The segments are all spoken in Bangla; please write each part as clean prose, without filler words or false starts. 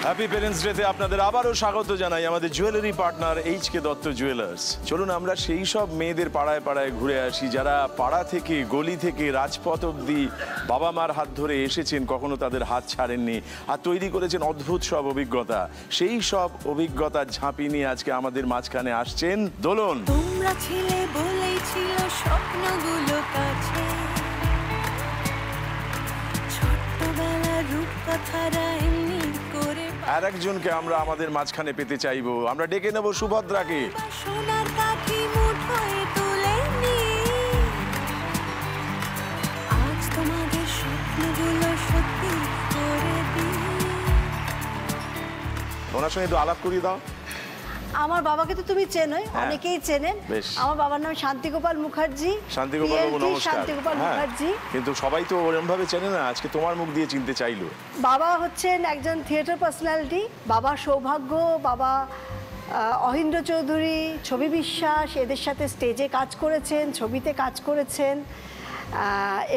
হ্যাপি প্যারেন্টস ডেতে আপনাদের আবারও স্বাগত জানাই আমাদের জুয়েলারি পার্টনার এইচ.কে দত্ত জুয়েলার্স। চলুন আমরা সেই সব মেয়েদের পাড়ায় পাড়ায় ঘুরে আসি যারা পাড়া থেকে, গলি থেকে, রাজপথ অবধি বাবা মার হাত ধরে এসেছেন, কখনো তাদের হাত ছাড়েননি আর তৈরি করেছেন অদ্ভুত সব অভিজ্ঞতা। সেই সব অভিজ্ঞতার ঝাঁপি নিয়ে আজকে আমাদের মাঝখানে আসছেন দোলন। তোমরা ছিলে বলেই ছিল স্বপ্নগুলো কাছে, ছোট্টবেলার রূপকথারা এমনি করে। আর একজনকে আমরা আমাদের মাঝখানে পেতে চাইবো, আমরা ডেকে নেব সুভদ্রাকে। সোনার কাঠি মুঠোয় তুলে নিয়ে আজ তোমাদের স্বপ্নগুলো সত্যি করে দিই। ওনার সঙ্গে একটু আলাপ করিয়ে দাও। আমার বাবাকে তো তুমি চেনোই, অনেকেই চেনেন। আমার বাবার নাম শান্তিগোপাল মুখার্জি। শান্তিগোপাল বাবু নমস্কার। শান্তিগোপাল মুখার্জি। কিন্তু সবাই তো ওরকম ভাবে চেনে না, আজকে তোমার মুখ দিয়ে চিনতে চাইলো। বাবা হচ্ছেন একজন থিয়েটার পার্সোনালিটি। বাবা সৌভাগ্য, বাবা অহিন্দ্র চৌধুরী, ছবি বিশ্বাস এদের সাথে স্টেজে কাজ করেছেন, ছবিতে কাজ করেছেন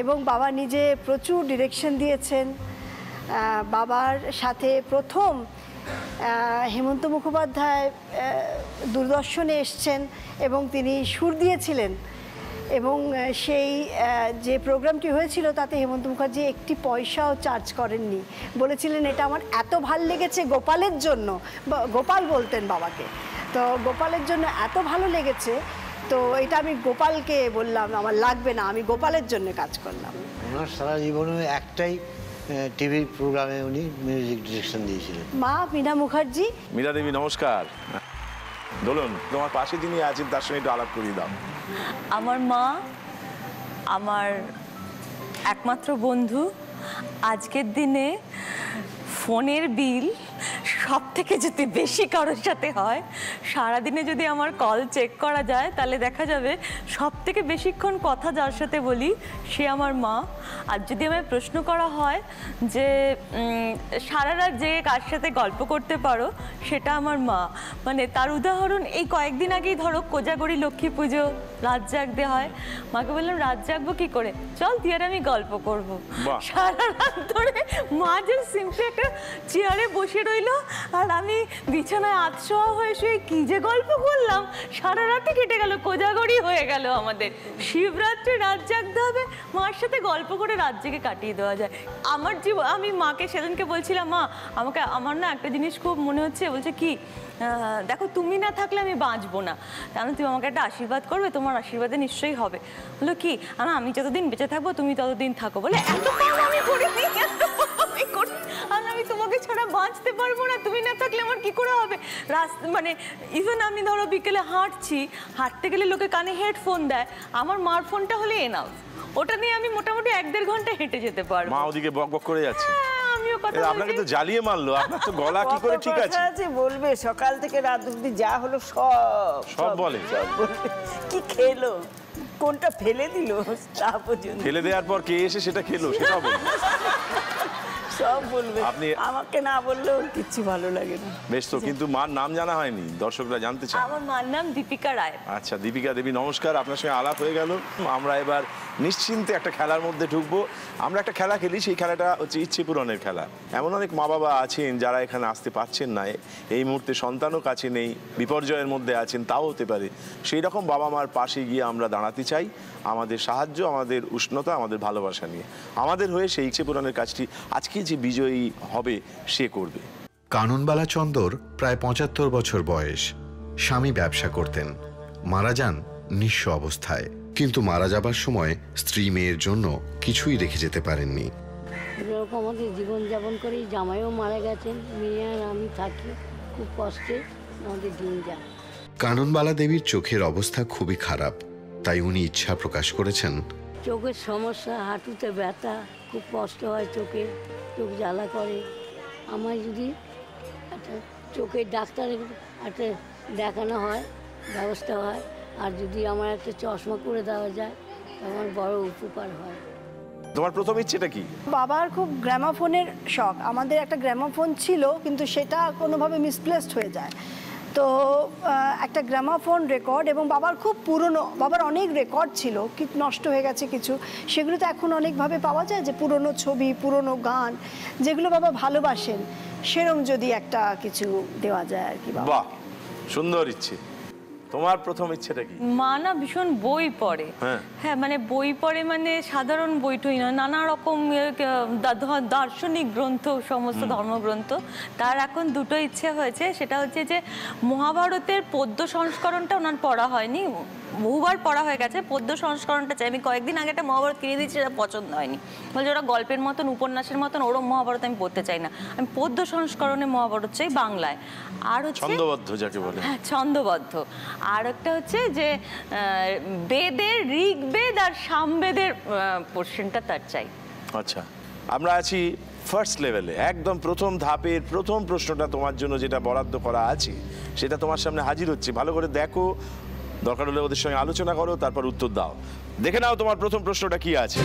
এবং বাবা নিজে প্রচুর ডিরেকশন দিয়েছেন। বাবার সাথে প্রথম হেমন্ত মুখোপাধ্যায় দূরদর্শনে এসছেন এবং তিনি সুর দিয়েছিলেন এবং সেই যে প্রোগ্রামটি হয়েছিল তাতে হেমন্ত মুখার্জি একটি পয়সাও চার্জ করেননি। বলেছিলেন এটা আমার এত ভাল লেগেছে গোপালের জন্য, গোপাল বলতেন বাবাকে, তো গোপালের জন্য এত ভালো লেগেছে, তো এটা আমি গোপালকে বললাম আমার লাগবে না, আমি গোপালের জন্য কাজ করলাম। ওনার সারা জীবনে একটাই টিভি প্রোগ্রামে উনি মিউজিক ডিরেকশন দিয়েছিলেন। মা মীনা মুখার্জি। মীরা দেবী নমস্কার। দোলন, তোমার পাশে যিনি আছেন তার সঙ্গে একটু আলাপ করিয়ে দাও। আমার মা আমার একমাত্র বন্ধু। আজকের দিনে ফোনের বিল সব থেকে যদি বেশি কারোর সাথে হয়, সারাদিনে যদি আমার কল চেক করা যায় তাহলে দেখা যাবে সব থেকে বেশিক্ষণ কথা যার সাথে বলি সে আমার মা। আর যদি আমায় প্রশ্ন করা হয় যে সারা রাত জেগে কার সাথে গল্প করতে পারো, সেটা আমার মা। মানে তার উদাহরণ এই কয়েকদিন আগেই ধরো কোজাগরি লক্ষ্মী পুজো রাত জাগতে হয়, মাকে বললাম রাত জাগবো কি করে, চল তুই আর আমি গল্প করবো। সারা রাত ধরে মা যে সিম্পলি একটা চেয়ারে বসে রইলো আর আমি বিছানায় আতশোয়া হয়ে শুয়ে কি যে গল্প করলাম, সারা রাতে কেটে গেল, কোজাগরি হয়ে গেল আমাদের। শিবরাত্রি রাত জাগতে হবে, মার সাথে গল্প করে রাত জেগে কাটিয়ে দেওয়া যায়। আমার জীবন, আমি মাকে সেদিনকে বলছিলাম মা আমাকে, আমার না একটা জিনিস খুব মনে হচ্ছে, বলছে কি, দেখো তুমি না থাকলে আমি বাঁচবো না, তাহলে তুমি আমাকে একটা আশীর্বাদ করবে, তোমার আশীর্বাদে নিশ্চয়ই হবে। বললো কি, আমি যতদিন বেঁচে থাকবো তুমি ততদিন থাকো। বলে এত কাজ আমি করি, আমি তোমাকে ছাড়া বাঁচতে পারবো না, তুমি না থাকলে আমার কি করে হবে। মানে ইভেন আমি ধরো বিকেলে হাঁটতে গেলে লোকে কানে হেডফোন দেয়, আমার মার ফোনটা হলে এনাফ, ওটা নিয়ে আমি মোটামুটি 1-1.5 ঘন্টা হেঁটে যেতে পারবো। মা ওদিকে বক বক করে যাচ্ছে। আপনাকে তো জ্বালিয়ে মারলো, আপনার তো গলা কি করে ঠিক আছে? বলবে সকাল থেকে রাত অবধি যা হলো সব বলে। কি খেলো, কোনটা ফেলে দিল তা পর্যন্ত, ফেলে দেওয়ার পর কে এসে সেটা খেলো সেটাও বলবে, সব বলবে। আমাকে না বললেও কিচ্ছু ভালো লাগে না। বেশ তো, কিন্তু মার নাম জানা হয়নি, দর্শকরা জানতে চায়। আমার মার নাম দীপিকা রায়। আচ্ছা দীপিকা দেবী নমস্কার, আপনার সঙ্গে আলাপ হয়ে গেল। আমরা এবার নিশ্চিন্তে একটা খেলার মধ্যে ঢুকবো। আমরা একটা খেলা খেলি, সেই খেলাটা হচ্ছে ইচ্ছে পূরণের খেলা। এমন অনেক মা বাবা আছেন যারা এখানে আসতে পারছেন না, এই মুহূর্তে সন্তানও কাছে নেই, বিপর্যয়ের মধ্যে আছেন, তাও হতে পারে। সেই রকম বাবা মার পাশে গিয়ে আমরা দাঁড়াতে চাই, আমাদের সাহায্য, আমাদের উষ্ণতা, আমাদের ভালোবাসা নিয়ে। আমাদের হয়ে সেই ইচ্ছে পূরণের কাজটি আজকে যে বিজয়ী হবে সে করবে। কাননবালা চন্দর প্রায় 75 বছর বয়স। স্বামী ব্যবসা করতেন, মারা যান নিঃস্ব অবস্থায়। কিন্তু মারা যাবার সময় স্ত্রী মেয়ের জন্য কিছুই রেখে যেতে পারেননি। এরকম আমাদের জীবনযাপন করেই জামাইও মারা গেছেন, মেয়ে আর আমি থাকি, খুব কষ্টে আমাদের দিন যায়। কাননবালা দেবীর চোখের অবস্থা খুবই খারাপ, তাই উনি ইচ্ছা প্রকাশ করেছেন চোখের সমস্যা, হাঁটুতে ব্যথা, খুব কষ্ট হয়, চোখ জ্বালা করে। আমার যদি একটা চোখের ডাক্তারের একটা দেখানো হয়, ব্যবস্থা হয়, আর যদি আমার একটা চশমা করে দেওয়া যায় আমার বড় উপকার হয়। তোমার প্রথম ইচ্ছেটা কি? বাবার খুব গ্রামাফোনের শখ। আমাদের একটা গ্রামাফোন ছিল, কিন্তু সেটা কোনোভাবে মিসপ্লেসড হয়ে যায়। তো একটা গ্রামাফোন রেকর্ড, এবং বাবার খুব পুরনো, বাবার অনেক রেকর্ড ছিল, কিন্তু নষ্ট হয়ে গেছে কিছু, সেগুলো তো এখন অনেকভাবে পাওয়া যায়, যে পুরনো ছবি, পুরনো গান, যেগুলো বাবা ভালোবাসেন, সেরম যদি একটা কিছু দেওয়া যায় আর কি। বাবা বাহ, সুন্দর ইচ্ছে। তোমার প্রথম ইচ্ছেটা কি? মা না ভীষণ বই পড়ে। হ্যাঁ। হ্যাঁ, মানে বই পড়ে, মানে সাধারণ বইটই না, নানা রকম দার্শনিক গ্রন্থ, সমস্ত ধর্মগ্রন্থ। তার এখন দুটো ইচ্ছে হয়েছে, সেটা হচ্ছে যে মহাভারতের পদ্য সংস্করণটা ওনার পড়া হয়নি, বহুবার পড়া হয়ে গেছে, পদ্য সংস্করণটা চাই। আমি কয়েকদিন আগে একটা মহাভারত কিনে দিচ্ছি, সেটা পছন্দ হয়নি, বলছে ওরা গল্পের মতন, উপন্যাসের মতন, ওরম মহাভারত আমি পড়তে চাই না, আমি পদ্য সংস্করণে মহাভারত চাই বাংলায়। আর হচ্ছে ছন্দবদ্ধ যাকে বলে। হ্যাঁ, ছন্দবদ্ধ। আর একটা হচ্ছে যে বেদের, ঋগ্বেদ আর সামবেদের পোর্শনটা তার চাই। আচ্ছা, আমরা আছি ফার্স্ট লেভেলে, একদম প্রথম ধাপের প্রথম প্রশ্নটা তোমার জন্য যেটা বরাদ্দ করা আছে সেটা তোমার সামনে হাজির হচ্ছে। ভালো করে দেখো, দরকার হলে ওদের সঙ্গে আলোচনা করো, তারপর উত্তর দাও। দেখে নাও তোমার প্রথম প্রশ্নটা কি আছে।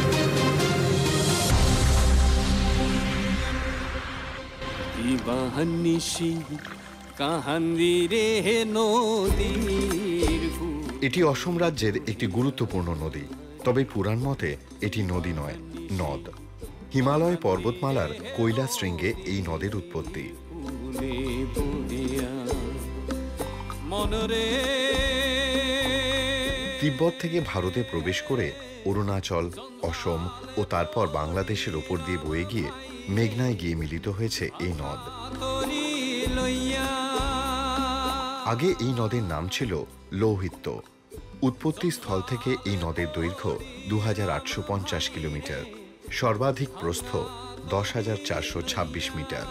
এটি অসম রাজ্যের একটি গুরুত্বপূর্ণ নদী, তবে পুরাণ মতে এটি নদী নয়, নদ। হিমালয় পর্বতমালার কৈলাস শৃঙ্গে এই নদের উৎপত্তি। তিব্বত থেকে ভারতে প্রবেশ করে অরুণাচল, অসম ও তারপর বাংলাদেশের ওপর দিয়ে বয়ে গিয়ে মেঘনায় গিয়ে মিলিত হয়েছে এই নদ। আগে এই নদের নাম ছিল লৌহিত্য। উৎপত্তি স্থল থেকে এই নদের দৈর্ঘ্য 2850 কিলোমিটার, সর্বাধিক প্রস্থ 10,426 মিটার।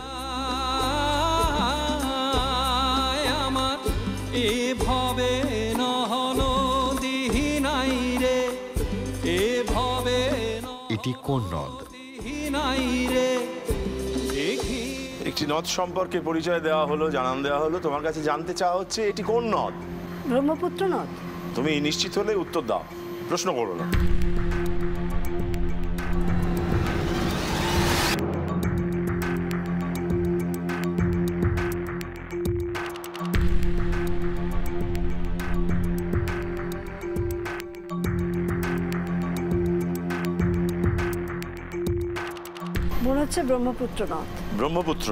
এটি কোন নদ? একটি নদ সম্পর্কে পরিচয় দেওয়া হলো, জানান দেওয়া হলো, তোমার কাছে জানতে চাওয়া হচ্ছে এটি কোন নদ। ব্রহ্মপুত্র নদ। তুমি নিশ্চিত হলে উত্তর দাও, প্রশ্ন করো না। মনে হচ্ছে ব্রহ্মপুত্র নদ। ব্রহ্মপুত্র,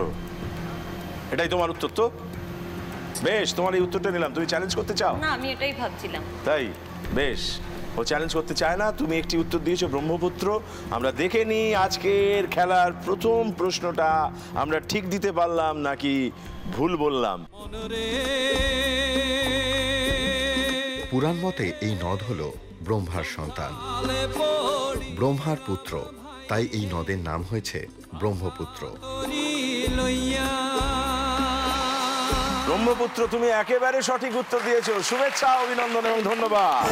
এটাই তোমার উত্তর তো? বেশ, তোমার এই উত্তরটা নিলাম। তুমি চ্যালেঞ্জ করতে চাও? না, আমি এটাই ভাবছিলাম। তাই? বেশ, ও চ্যালেঞ্জ করতে চায় না, তুমি একটি উত্তর দিয়েছো ব্রহ্মপুত্র। আমরা দেখে নিই আজকের খেলার প্রথম প্রশ্নটা আমরা ঠিক দিতে পারলাম নাকি ভুল বললাম। পুরাণ মতে এই নদ হল ব্রহ্মার সন্তান, ব্রহ্মার পুত্র, তাই এই নদের নাম হয়েছে ব্রহ্মপুত্র। ব্রহ্মপুত্র, তুমি একেবারে সঠিক উত্তর দিয়েছো। শুভেচ্ছা, অভিনন্দন এবং ধন্যবাদ।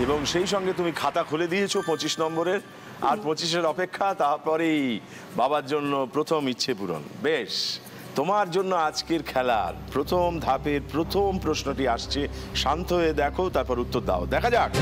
এবং সেই সঙ্গে তুমি খাতা খুলে দিয়েছো 25 নম্বরের, আর 25-এর অপেক্ষা, তারপরেই বাবার জন্য প্রথম ইচ্ছে পূরণ। বেশ, তোমার জন্য আজকের খেলার প্রথম ধাপের প্রথম প্রশ্নটি আসছে। শান্ত হয়ে দেখো, তারপর উত্তর দাও। দেখা যাক।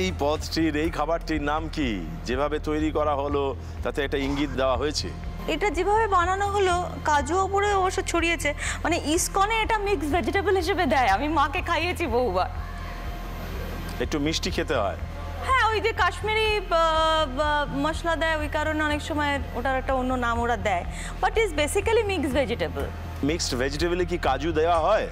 এই পদটির, এই খাবারটির নাম কি? যেভাবে তৈরি করা হলো তাতে একটা ইঙ্গিত দেওয়া হয়েছে। এটা যেভাবে বানানো হলো, কাজু ওপরে অবশ্য ছড়িয়েছে, মানে ইসকনে এটা মিক্স ভেজিটেবল হিসেবে দেয়। আমি মাকে খাইয়েছি বহুবার। একটু মিষ্টি খেতে হয়। হ্যাঁ, ওই যে কাশ্মীরি মশলা দেয়, ওই কারণে অনেক সময় ওটার একটা অন্য নাম ওরা দেয়, but is basically mixed vegetable. Mixed ভেজিটেবলে কি কাজু দেওয়া হয়?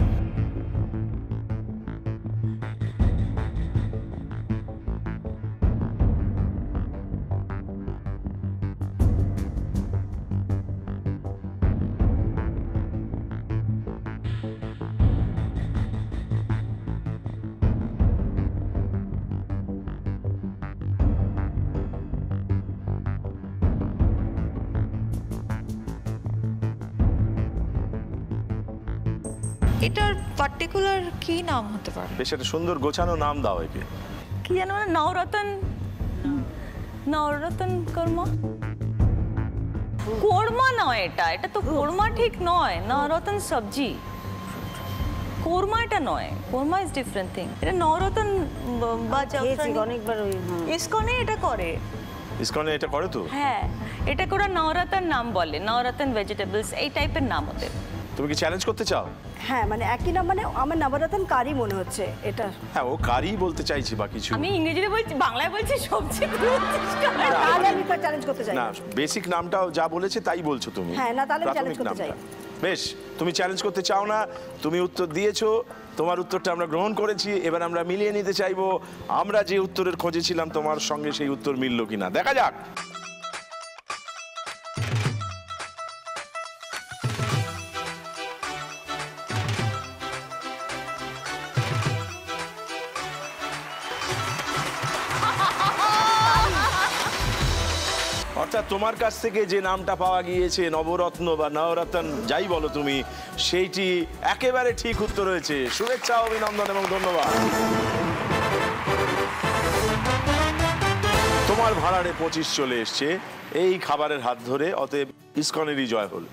এটার পার্টিকুলার কি নাম হতে পারে? বেশ একটা সুন্দর গোছানো নাম দাও একে। কি জানো না, নবরত্ন, নবরত্ন কোরমা। কোরমা নয় এটা, এটা তো কোরমা ঠিক নয়, নবরত্ন সবজি। কোরমা এটা নয়, কোরমা ইজ ডিফারেন্ট থিং। এটা নবরত্ন বা খেয়েছি অনেকবার ওই ইসকনে এটা করে। ইসকনে এটা করে তো? হ্যাঁ, এটা করে নবরত্ন নাম বলে, নবরত্ন ভেজিটেবলস এই টাইপের নাম ওদের। তুমি কি চ্যালেঞ্জ করতে চাও? হ্যাঁ মানে একই নাম, মানে আমার নবরত্ন কারি মনে হচ্ছে এটা। হ্যাঁ ও কারি বলতে চাইছি বা কিছু। আমি ইংরেজিতে বলছি, বাংলায় বলছি সবজি। তাহলে আমি চ্যালেঞ্জ করতে চাই না, বেসিক নামটাও যা বলেছে তাই বলছো তুমি। হ্যাঁ, না তাহলে আমি প্রাথমিক চ্যালেঞ্জ করতে চাই। নামটা। বেশ, তুমি চ্যালেঞ্জ করতে চাও না, তুমি উত্তর দিয়েছো, তোমার উত্তরটা আমরা গ্রহণ করেছি। এবার আমরা মিলিয়ে নিতে চাইবো আমরা যে উত্তরের খোঁজে ছিলাম তোমার সঙ্গে সেই উত্তর মিললো কিনা, দেখা যাক। অর্থাৎ তোমার কাছ থেকে যে নামটা পাওয়া গিয়েছে নবরত্ন বা নবরত্ন যাই বলো তুমি, সেইটি একেবারে ঠিক উত্তর হয়েছে। শুভেচ্ছা, অভিনন্দন এবং ধন্যবাদ। তোমার ভাড়ারে 25 চলে এসছে এই খাবারের হাত ধরে, অতএব ইসকনেরই জয় হল।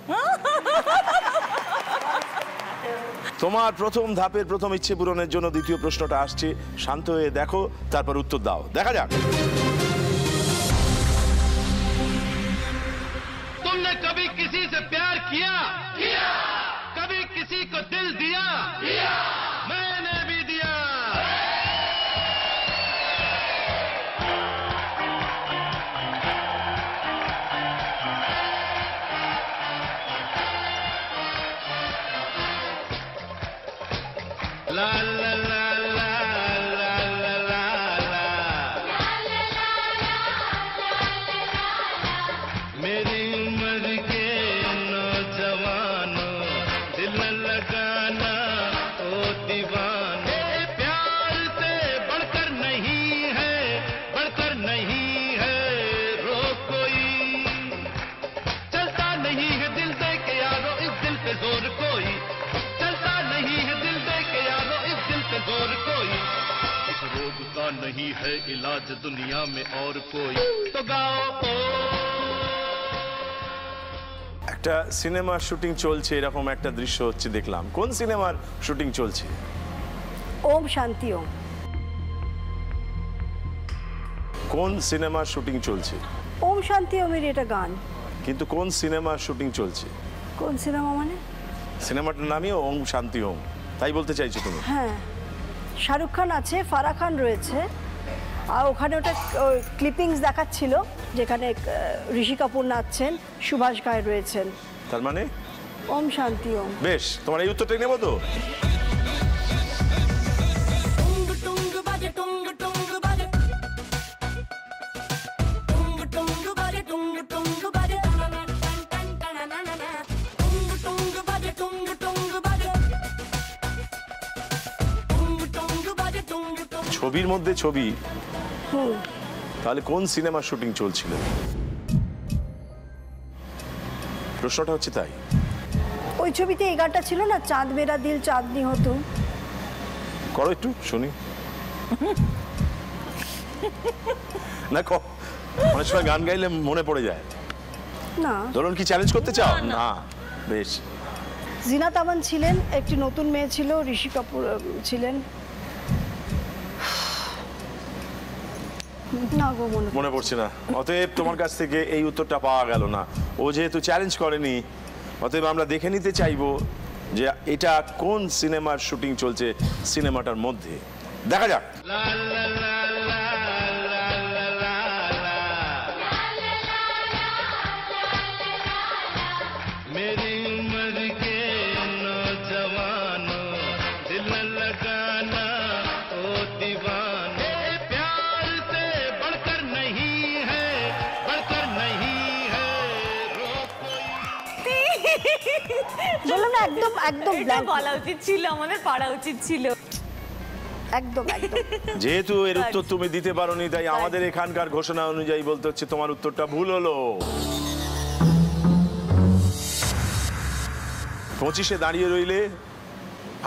তোমার প্রথম ধাপের প্রথম ইচ্ছে পূরণের জন্য দ্বিতীয় প্রশ্নটা আসছে। শান্ত হয়ে দেখো, তারপর উত্তর দাও, দেখা যাক। तुमने कभी किसी से प्यार किया? किया। कभी किसी को दिल दिया? दिया। मैंने भी दिया। ला ला ला ला ला ला ला ला। मेरी उम्र के नौजवानों, दिल लगाना ओ दीवाने। प्यार से बढ़कर नहीं है, बढ़कर नहीं है रो कोई। चलता नहीं है दिल दे के यारो इस दिल पे जोर कोई। चलता नहीं है दिल दे के यारो इस दिल पे जोर कोई। इस रोग का नहीं है इलाज दुनिया में और कोई। तो गाओ ओ। একটা সিনেমার শুটিং চলছে, এরকম একটা দৃশ্য হচ্ছে দেখলাম। কোন সিনেমার শুটিং চলছে? ওম শান্তি ওম। কোন সিনেমার শুটিং চলছে? ওম শান্তি ওমের এটা গান। কিন্তু কোন সিনেমার শুটিং চলছে? কোন সিনেমা মানে? সিনেমাটার নামই ওম শান্তি ওম, তাই বলতে চাইছো তুমি? হ্যাঁ, শাহরুখ খান আছে, ফারাহ খান রয়েছে, আর ওখানে ওটা ক্লিপিংস দেখাচ্ছিল যেখানে ঋষি কাপুর নাচছেন, সুভাষ ঘাই রয়েছেন। তার মানে ওম শান্তি ওম। বেশ, তোমার এই উত্তরটা নেবো তো? ছবির মধ্যে ছবি, তাহলে কোন সিনেমার শুটিং চলছিল? প্রশ্নটা হচ্ছে তাই। ওই ছবিতে এই গানটা ছিল না, চাঁদ মেরা দিল চাঁদনি হতো। করো একটু শুনি। না, অনেক সময় গান গাইলে মনে পড়ে যায়। না, ধরুন কি চ্যালেঞ্জ করতে চাও? না, বেশ। জিনাত আমান ছিলেন, একটি নতুন মেয়ে ছিল, ঋষি কাপুর ছিলেন। না গো, মনে পড়ছে না। অতএব তোমার কাছ থেকে এই উত্তরটা পাওয়া গেল না। ও যেহেতু চ্যালেঞ্জ করেনি, অতএব আমরা দেখে নিতে চাইবো যে এটা কোন সিনেমার শুটিং চলছে সিনেমাটার মধ্যে, দেখা যাক। मेरी उम्र के नौजवानों, दिल लगाना ओ दीवाने। प्यार से बढ़कर नहीं है, बढ़कर नहीं है रो कोई। বললাম না, একদম একদম এটা blank। বলা উচিত ছিল, আমাদের পারা উচিত ছিল। একদম একদম। যেহেতু এর উত্তর তুমি দিতে পারোনি, তাই আমাদের এখানকার ঘোষণা অনুযায়ী বলতে হচ্ছে তোমার উত্তরটা ভুল হলো। 25-এ দাঁড়িয়ে রইলে,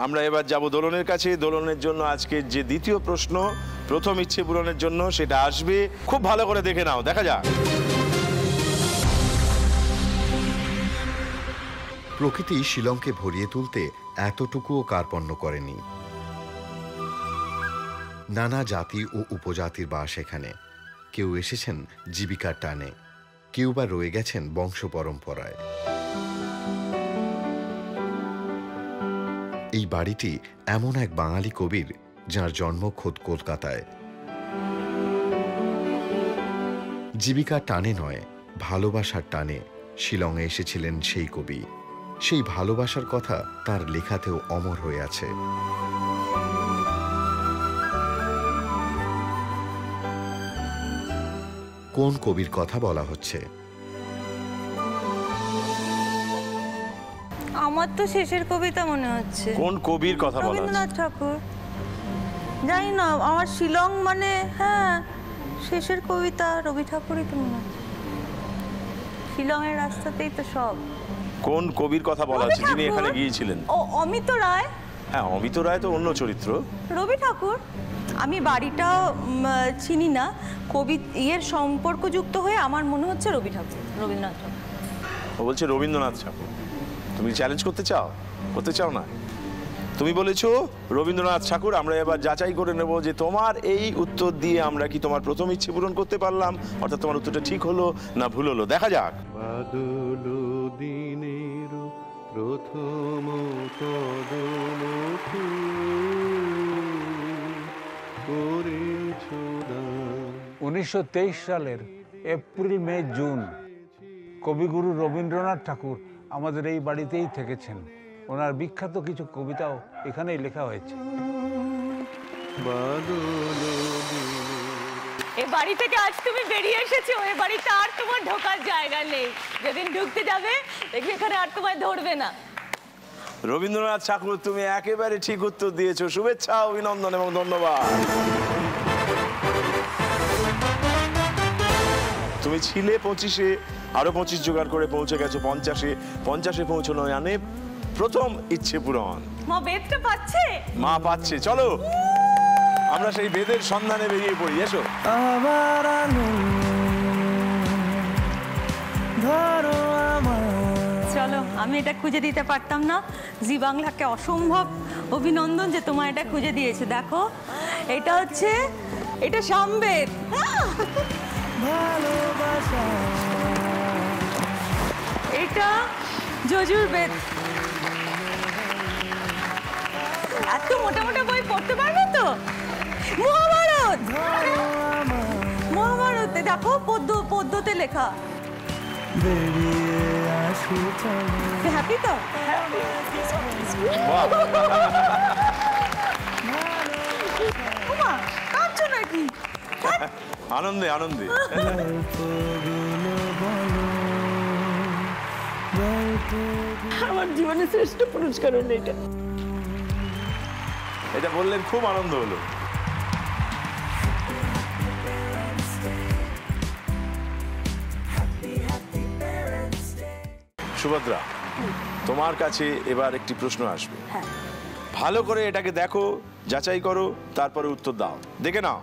আমরা এবার যাব দোলনের কাছে। দোলনের জন্য আজকে যে দ্বিতীয় প্রশ্ন, প্রথম ইচ্ছে পূরণের জন্য, সেটা আসবে। খুব ভালো করে দেখে নাও, দেখা যাক। প্রকৃতি শিলংকে ভরিয়ে তুলতে এতটুকুও কার্পণ্য করেনি। নানা জাতি ও উপজাতির বাস এখানে। কেউ এসেছেন জীবিকার টানে, কেউ বা রয়ে গেছেন বংশ পরম্পরায়। এই বাড়িটি এমন এক বাঙালি কবির যার জন্ম খোদ কলকাতায়। জীবিকার টানে নয়, ভালোবাসার টানে শিলংয়ে এসেছিলেন সেই কবি। সেই ভালোবাসার কথা তার লেখাতেও অমর হয়ে আছে। কোন কবির কথা বলা হচ্ছে? আমার তো শেষের কবিতা মনে হচ্ছে। কোন কবির কথা বলা হচ্ছে? রবীন্দ্রনাথ ঠাকুর। জানি না, আমার শিলং মানে হ্যাঁ শেষের কবিতা রবি ঠাকুরই তো মনে হচ্ছে। শিলংয়ের রাস্তাতেই তো সব। কোন কবির কথা বলা হচ্ছে যিনি এখানে গিয়েছিলেন? ও অমিত রায়। হ্যাঁ, অমিত রায় তো অন্য চরিত্র। রবি ঠাকুর। আমি বাড়িটাও চিনি না, কবি এর সম্পর্কযুক্ত হয়ে আমার মনে হচ্ছে রবি ঠাকুর, রবীন্দ্রনাথ ঠাকুর। ও বলছে রবীন্দ্রনাথ ঠাকুর। তুমি চ্যালেঞ্জ করতে চাও? করতে চাও না? তুমি বলেছো রবীন্দ্রনাথ ঠাকুর। আমরা এবার যাচাই করে নেব যে তোমার এই উত্তর দিয়ে আমরা কি তোমার প্রথম ইচ্ছে পূরণ করতে পারলাম, অর্থাৎ তোমার উত্তরটা ঠিক হলো না ভুল হলো। দেখা যাক। বাদল দিনের প্রথম কদম করেছো দান। 1923 সালের এপ্রিল, মে, জুন কবিগুরু রবীন্দ্রনাথ ঠাকুর আমাদের এই বাড়িতেই থেকেছেন। ওনার বিখ্যাত কিছু কবিতাও এখানেই লেখা হয়েছে। এ বাড়ি থেকে আজ তুমি বেরিয়ে এসেছো, এ বাড়িতে আর তোমার ঢোকার জায়গা নেই। যেদিন ঢুকতে যাবে দেখবে এখানে আর তোমায় ধরবে না। রবীন্দ্রনাথ ঠাকুর, তুমি একেবারে ঠিক উত্তর দিয়েছো। শুভেচ্ছা, অভিনন্দন এবং ধন্যবাদ। তুমি ছিলে 25-এ, আরো 25 জোগাড় করে পৌঁছে গেছো 50-এ। 50-এ পৌঁছানো মানে প্রথম ইচ্ছে পূরণ। মা বেদটা পাচ্ছে? মা পাচ্ছে। চলো আমরা সেই বেদের সন্ধানে বেরিয়ে পড়ি। এসো। চলো, আমি এটা খুঁজে দিতে পারতাম না। জি বাংলাকে অসম্ভব অভিনন্দন যে তোমার এটা খুঁজে দিয়েছে। দেখো, এটা হচ্ছে, এটা সামবেদ। এটা যজুর্বেদ। এত মোটা মোটা বই পড়তে পারবে তো? মহাভারত। মহাভারতে দেখো পদ্যতে লেখা। হ্যাপি তো? কাঁদছো নাকি? আনন্দে আনন্দে। আমার জীবনের শ্রেষ্ঠ পুরস্কার হলো এটা। এটা বললেন, খুব আনন্দ হলো। সুভদ্রা, তোমার কাছে এবার একটি প্রশ্ন আসবে। ভালো করে এটাকে দেখো, যাচাই করো, তারপরে উত্তর দাও। দেখে নাও।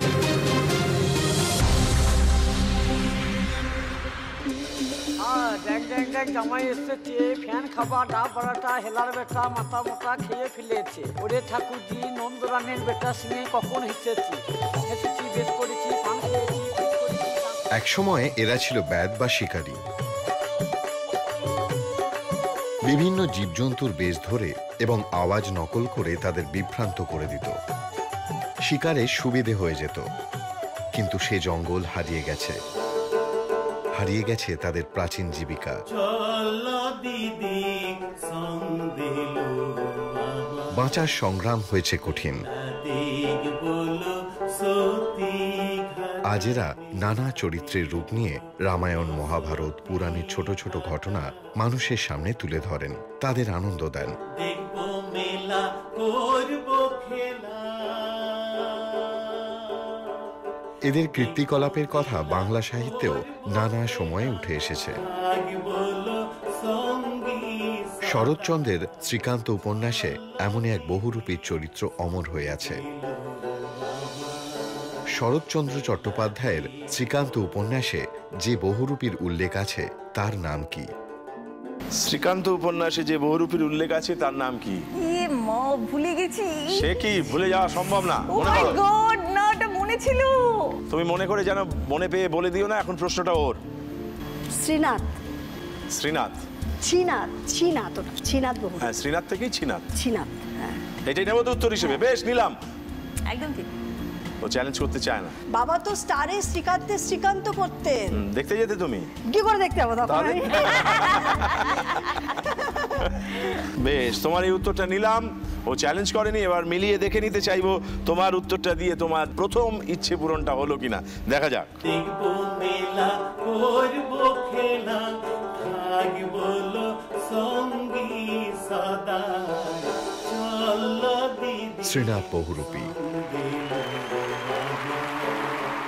জামাই এসেছে, ফ্যান খাবা, ডা বাড়াটা, হেলার বেটা, মাথা মোটা খেয়ে ফেলেছে। ওরে ঠাকুরজি, নন্দরানের বেটা সিনে কখন হেসেছি, হেসেছি বেশ করেছি, পান খেয়েছি। একসময় এরা ছিল ব্যাদ বা শিকারী। বিভিন্ন জীবজন্তুর বেশ ধরে এবং আওয়াজ নকল করে তাদের বিভ্রান্ত করে দিত। শিকারে সুবিধে হয়ে যেত, কিন্তু সে জঙ্গল হারিয়ে গেছে। হারিয়ে গেছে তাদের প্রাচীন জীবিকা। বাঁচার সংগ্রাম হয়েছে কঠিন। আজ এরা নানা চরিত্রের রূপ নিয়ে রামায়ণ, মহাভারত, পুরাণের ছোট ছোট ঘটনা মানুষের সামনে তুলে ধরেন, তাদের আনন্দ দেন। এদের কীর্তিকলাপের কথা বাংলা সাহিত্যেও নানা সময়ে উঠে এসেছে। শরৎচন্দ্রের শ্রীকান্ত উপন্যাসে এমনই এক বহুরূপী চরিত্র অমর হয়ে আছে। শরৎচন্দ্র চট্টোপাধ্যায়ের শ্রীকান্ত উপন্যাসে যে বহুরূপীর উল্লেখ আছে তার নাম কি? শ্রীকান্ত উপন্যাসে যে বহুরূপীর উল্লেখ আছে তার নাম কি? ভুলে গেছি। সে কি ভুলে যাওয়া সম্ভব না? ও মাই গড, না এটা মনে ছিল। তুমি মনে করে যেন মনে পেয়ে বলে দিও না। এখন প্রশ্নটা ওর। শ্রীনাথ। শ্রীনাথ। শ্রীনাথ ওটা শ্রীনাথ বহু। হ্যাঁ, শ্রীনাথ থেকেই শ্রীনাথ। হ্যাঁ, এটাই নেব তো উত্তর হিসেবে। বেশ, নিলাম। একদম ঠিক। ও চ্যালেঞ্জ করতে চায় না। বাবা তো স্টারে শ্রীকান্ত করতেন। দেখতে যেতে তুমি? কি করে দেখতে যাবো তখন? বেশ, তোমার এই উত্তরটা নিলাম। ও চ্যালেঞ্জ করেনি, এবার মিলিয়ে দেখে নিতে চাইবো তোমার উত্তরটা দিয়ে তোমার প্রথম ইচ্ছে পূরণটা হলো কিনা। দেখা যাক। দেখবো মেলা, করবো খেলা, থাকবো সঙ্গী সদা, চলো দিদি। শ্রীনাথ বহুরূপী।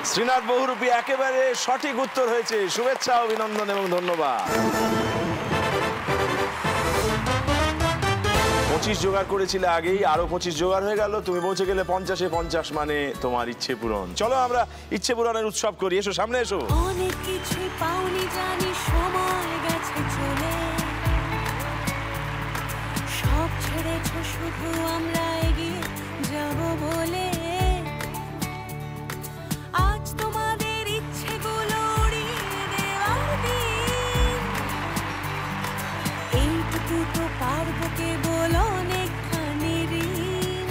শ্রীনাথ বহুরূপী একেবারে সঠিক উত্তর হয়েছে। শুভেচ্ছা, অভিনন্দন এবং ধন্যবাদ। 25 জোগাড় করেছিলে আগেই, আরো 25 জোগাড় হয়ে গেল। তুমি পৌঁছে গেলে 50-এ 50, মানে তোমার ইচ্ছে পূরণ। চলো আমরা ইচ্ছে পূরণের উৎসব করি। এসো, সামনে এসো। অনেক কিছু পাওনি জানি, সময় গেছে চলে, সব ছেড়েছো শুধু আমরা এগিয়ে যাব বলে। আজ তোমাদের ইচ্ছেগুলো উড়িয়ে দেওয়ার দিন, এইটুকু তো পারবো কেবল অনেকখানি ঋণ,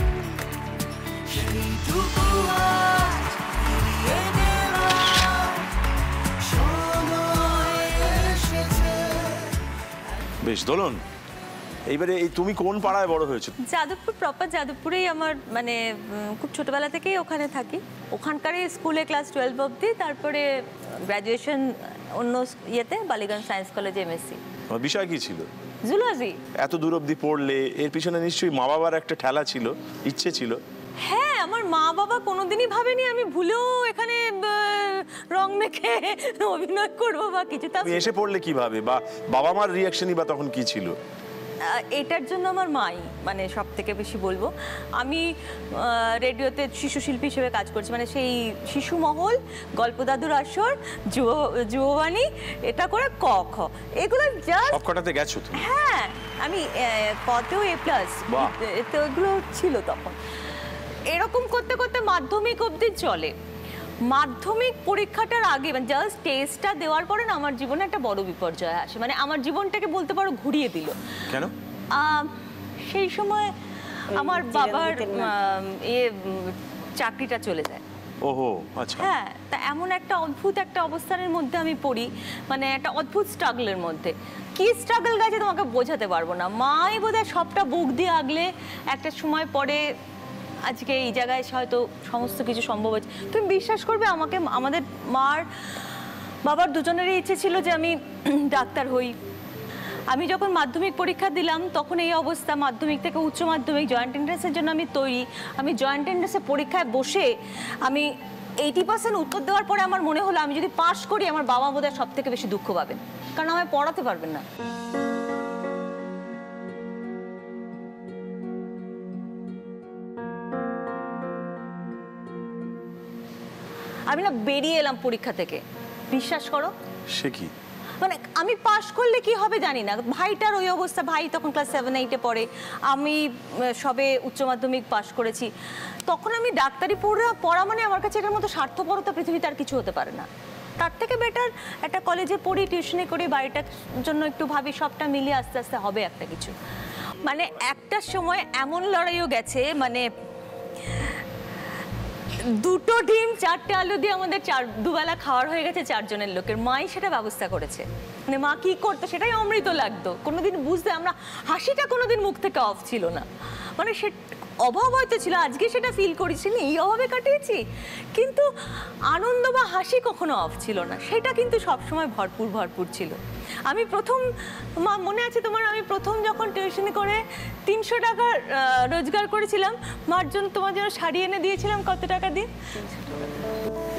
সেইটুকু আজ ফিরিয়ে দেওয়ার সময় এসেছে। বেশ, দোলন, এইবারে এই তুমি কোন পাড়ায় বড় হয়েছো? যাদবপুর, প্রপার যাদবপুরেই আমার, মানে খুব ছোটবেলা থেকেই ওখানে থাকি। ওখানকারই স্কুলে ক্লাস 12 অবধি, তারপরে গ্র্যাজুয়েশন অন্য ইয়েতে বালিগঞ্জ সায়েন্স কলেজে এমএসসি। তোমার বিষয় কি ছিল? জুলজি। এত দূর অবধি পড়লে, এর পিছনে নিশ্চয়ই মা বাবার একটা ঠেলা ছিল, ইচ্ছে ছিল। হ্যাঁ, আমার মা বাবা কোনোদিনই ভাবেনি আমি ভুলেও এখানে রং মেখে অভিনয় করবো বা কিছু। তুমি এসে পড়লে কিভাবে, বা বাবা মার রিয়াকশনই বা তখন কি ছিল? এটার জন্য আমার মাই, মানে সব থেকে বেশি বলবো। আমি রেডিওতে শিশু শিল্পী হিসেবে কাজ করছি, মানে সেই শিশু মহল, গল্প দাদুর আসর, যুববাণী, এটা করে ক খ, এগুলো জাস্ট সবকটাতে গেছো তুমি? হ্যাঁ, আমি কতেও A+, এতে ওগুলো ছিল তখন। এরকম করতে করতে মাধ্যমিক অবধি চলে। মাধ্যমিক পরীক্ষাটার আগে, মানে জাস্ট টেস্টটা দেওয়ার পরে না আমার জীবনে একটা বড় বিপর্যয় আসে, মানে আমার জীবনটাকে বলতে পারো ঘুরিয়ে দিল। কেন? সেই সময় আমার বাবার চাকরিটা চলে যায়। ওহো, আচ্ছা। হ্যাঁ, তা এমন একটা অদ্ভুত একটা অবস্থানের মধ্যে আমি পড়ি, মানে একটা অদ্ভুত স্ট্রাগলের মধ্যে। কি স্ট্রাগল গেছে তোমাকে বোঝাতে পারবো না। মাই বোধহয় সবটা বুক দিয়ে আগলে একটা সময় পরে আজকে এই জায়গায় হয়তো সমস্ত কিছু সম্ভব হয়েছে। তুমি বিশ্বাস করবে, আমাদের মার বাবার দুজনেরই ইচ্ছে ছিল যে আমি ডাক্তার হই। আমি যখন মাধ্যমিক পরীক্ষা দিলাম তখন এই অবস্থা, মাধ্যমিক থেকে উচ্চ মাধ্যমিক জয়েন্ট এন্ট্রান্সের জন্য আমি তৈরি। আমি জয়েন্ট এন্ট্রান্সে পরীক্ষায় বসে আমি 80% উত্তর দেওয়ার পরে আমার মনে হলো আমি যদি পাশ করি আমার বাবা বোধহয় সব থেকে বেশি দুঃখ পাবেন, কারণ আমায় পড়াতে পারবেন না। আমি না বেরিয়ে এলাম পরীক্ষা থেকে, বিশ্বাস করো। সে কি? মানে আমি পাশ করলে কি হবে জানি না। ভাইটার ওই অবস্থা, ভাই তখন ক্লাস 7-8-এ পড়ে, আমি সবে উচ্চ মাধ্যমিক পাশ করেছি। তখন আমি ডাক্তারি পড়া মানে আমার কাছে এটার মতো স্বার্থপরতা পৃথিবীতে আর কিছু হতে পারে না। তার থেকে বেটার একটা কলেজে পড়ি, টিউশনে করি, বাড়িটার জন্য একটু ভাবি, সবটা মিলিয়ে আস্তে আস্তে হবে একটা কিছু। মানে একটা সময় এমন লড়াইও গেছে, মানে দুটো ডিম 4টে আলু দিয়ে আমাদের দুবেলা খাওয়ার হয়ে গেছে 4 জনের লোকের। মাই সেটা ব্যবস্থা করেছে। মানে মা কি করতো সেটাই অমৃত লাগতো। কোনোদিন বুঝতে, আমরা হাসিটা কোনোদিন মুখ থেকে অফ ছিল না। মানে সে অভাব হয়তো ছিল, আজকে সেটা ফিল করেছি, এই অভাবে কাটিয়েছি, কিন্তু আনন্দ বা হাসি কখনো অফ ছিল না। সেটা কিন্তু সবসময় ভরপুর ছিল। আমি প্রথম, মা মনে আছে তোমার, আমি প্রথম যখন টিউশনি করে 300 টাকা রোজগার করেছিলাম, মার জন্য তোমার জন্য শাড়ি এনে দিয়েছিলাম কত টাকা দিয়ে?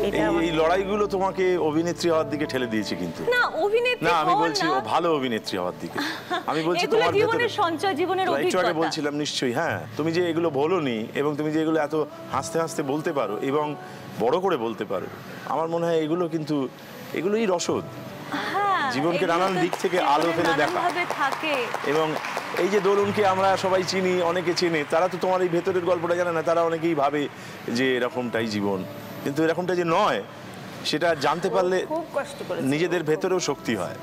এই লড়াইগুলো তোমাকে অভিনেত্রী হওয়ার দিকে ঠেলে দিয়েছে কিন্তু না অভিনেত্রী না আমি হওয়ার বলছি না। ও ভালো অভিনেত্রী হওয়ার দিকে আমি বলছি এগুলো তোমার জীবনের ভেতরে সঞ্চয়, জীবনের একটু আগে অভিজ্ঞতা। বলছিলাম নিশ্চয়ই, হ্যাঁ তুমি যে এগুলো বলোনি এবং তুমি যে এগুলো এত হাসতে হাসতে বলতে পারো এবং বড় করে বলতে পারো, আমার মনে হয় এগুলো কিন্তু এগুলোই রসদ হ্যাঁ, জীবনকে এগুলো নানান তো দিক থেকে জীবনে আলো ফেলে দেখা। নানানভাবে থাকে। এবং এই যে দোলনকে আমরা সবাই চিনি, অনেকে চেনে, তারা তো তোমার এই ভেতরের গল্পটা জানে না, তারা অনেকেই ভাবে যে এরকমটাই জীবন, কিন্তু এরকমটা যে নয় সেটা জানতে পারলে খুব কষ্ট করে নিজেদের ভেতরেও শক্তি হয়।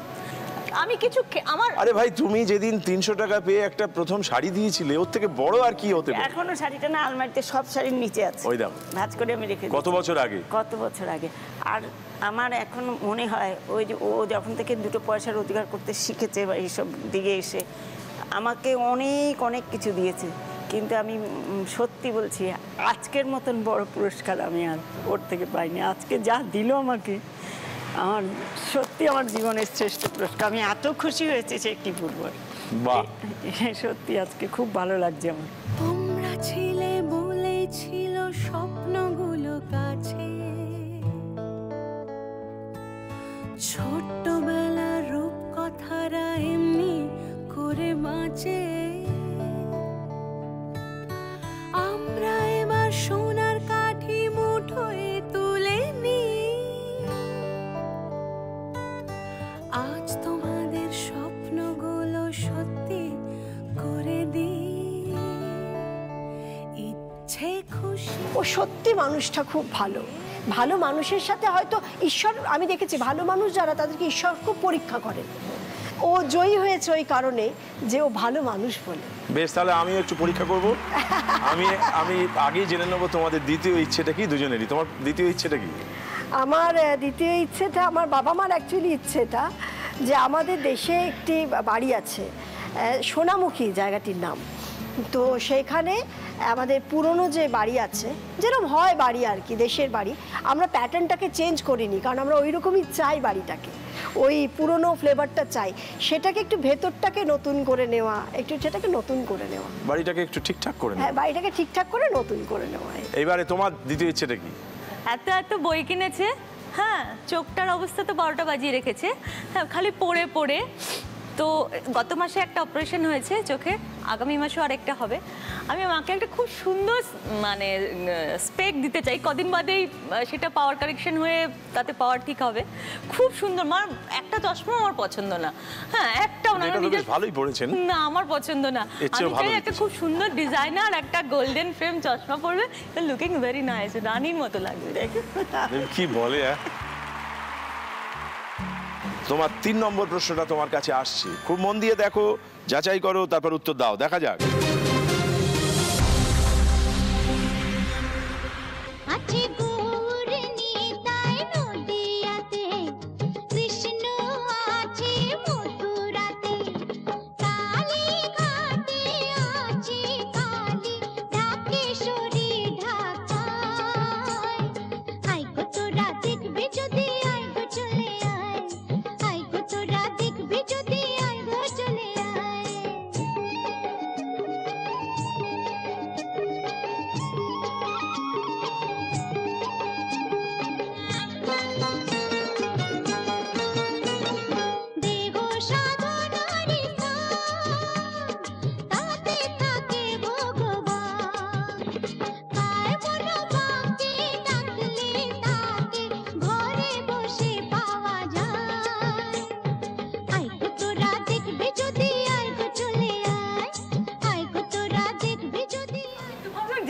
আমি কিছু আমার আরে ভাই তুমি যেদিন 300 টাকা পেয়ে একটা প্রথম শাড়ি দিয়েছিলে, ওর থেকে বড় আর কি হতে পারে? এখনো শাড়িটা না আলমারিতে সব শাড়ির নিচে আছে, ওই দেখো ভাঁজ করে আমি রেখে কত বছর আগে, কত বছর আগে। আর আমার এখন মনে হয় ওই যে ও যখন থেকে দুটো পয়সা রোজগার করতে শিখেছে বা এইসব দিকে এসে আমাকে অনেক অনেক কিছু দিয়েছে, কিন্তু আমি সত্যি বলছি আজকের মতন বড় পুরস্কার আমি আর ওর থেকে পাইনি। আজকে যা দিল আমাকে, আমার সত্যি আমার জীবনের শ্রেষ্ঠ পুরস্কার। আমি এত খুশি হয়েছি সে কি বলবো। বাহ, সত্যি আজকে খুব ভালো লাগছে আমার। তোমরা ছিলে বলেই ছিল স্বপ্নগুলো কাছে, ছোট্টবেলার রূপকথারা এমনি করে বাঁচে। আমরা এবার সোনার কাঠি মুঠোয় তুলে নিই, আজ তোমাদের স্বপ্নগুলো সত্যি করে দিই, ইচ্ছে খুশি। ও সত্যি মানুষটা খুব ভালো, ভালো মানুষের সাথে হয়তো ঈশ্বর, আমি দেখেছি ভালো মানুষ যারা তাদেরকে ঈশ্বর খুব পরীক্ষা করেন। ও জয়ী হয়েছে ওই কারণে যে ও ভালো মানুষ বলে। বেশ, তাহলে আমিও একটু পরীক্ষা করব। আমি আগেই জেনে নেবো তোমাদের দ্বিতীয় ইচ্ছেটা কি দুজনেরই। তোমার দ্বিতীয় ইচ্ছেটা কি? আমার দ্বিতীয় ইচ্ছেটা, আমার বাবা মার অ্যাকচুয়ালি ইচ্ছেটা যে আমাদের দেশে একটি বাড়ি আছে, সোনামুখী জায়গাটির নাম, তো সেইখানে আমাদের পুরনো যে বাড়ি আছে, যেরকম হয় বাড়ি আর কি, দেশের বাড়ি, আমরা প্যাটার্নটাকে চেঞ্জ করিনি, কারণ আমরা ওই রকমই চাই বাড়িটাকে, ওই পুরনো ফ্লেভারটা চাই, সেটাকে একটু ভেতরটাকে নতুন করে নেওয়া, একটু সেটাকে নতুন করে নেওয়া, বাড়িটাকে একটু ঠিকঠাক করে হ্যাঁ নেওয়া। বাড়িটাকে ঠিকঠাক করে নতুন করে নেওয়া। এইবারে তোমার দ্বিতীয় ইচ্ছেটা কি? এত এত বই কিনেছে, হ্যাঁ চোখটার অবস্থা তো 12টা বাজিয়ে রেখেছে, হ্যাঁ খালি পড়ে পড়ে। তো গত মাসে একটা অপারেশন হয়েছে চোখে, আগামী মাসেও আরেকটা হবে। আমি মাকে একটা খুব সুন্দর মানে স্পেক দিতে চাই, কদিন বাদেই সেটা পাওয়ার কারেকশন হয়ে তাতে পাওয়ার ঠিক হবে। খুব সুন্দর, মার একটা চশমা আমার পছন্দ না, হ্যাঁ একটাও না, ভালোই পড়েছেন না আমার পছন্দ না। আমি চাই একটা খুব সুন্দর ডিজাইনার একটা গোল্ডেন ফ্রেম চশমা পরবে, লুকিং ভেরি নাইস, রানীর মতো লাগবে। কি বলে? তোমার 3 নম্বর প্রশ্নটা তোমার কাছে আসছে, খুব মন দিয়ে দেখো, যাচাই করো, তারপর উত্তর দাও, দেখা যাক।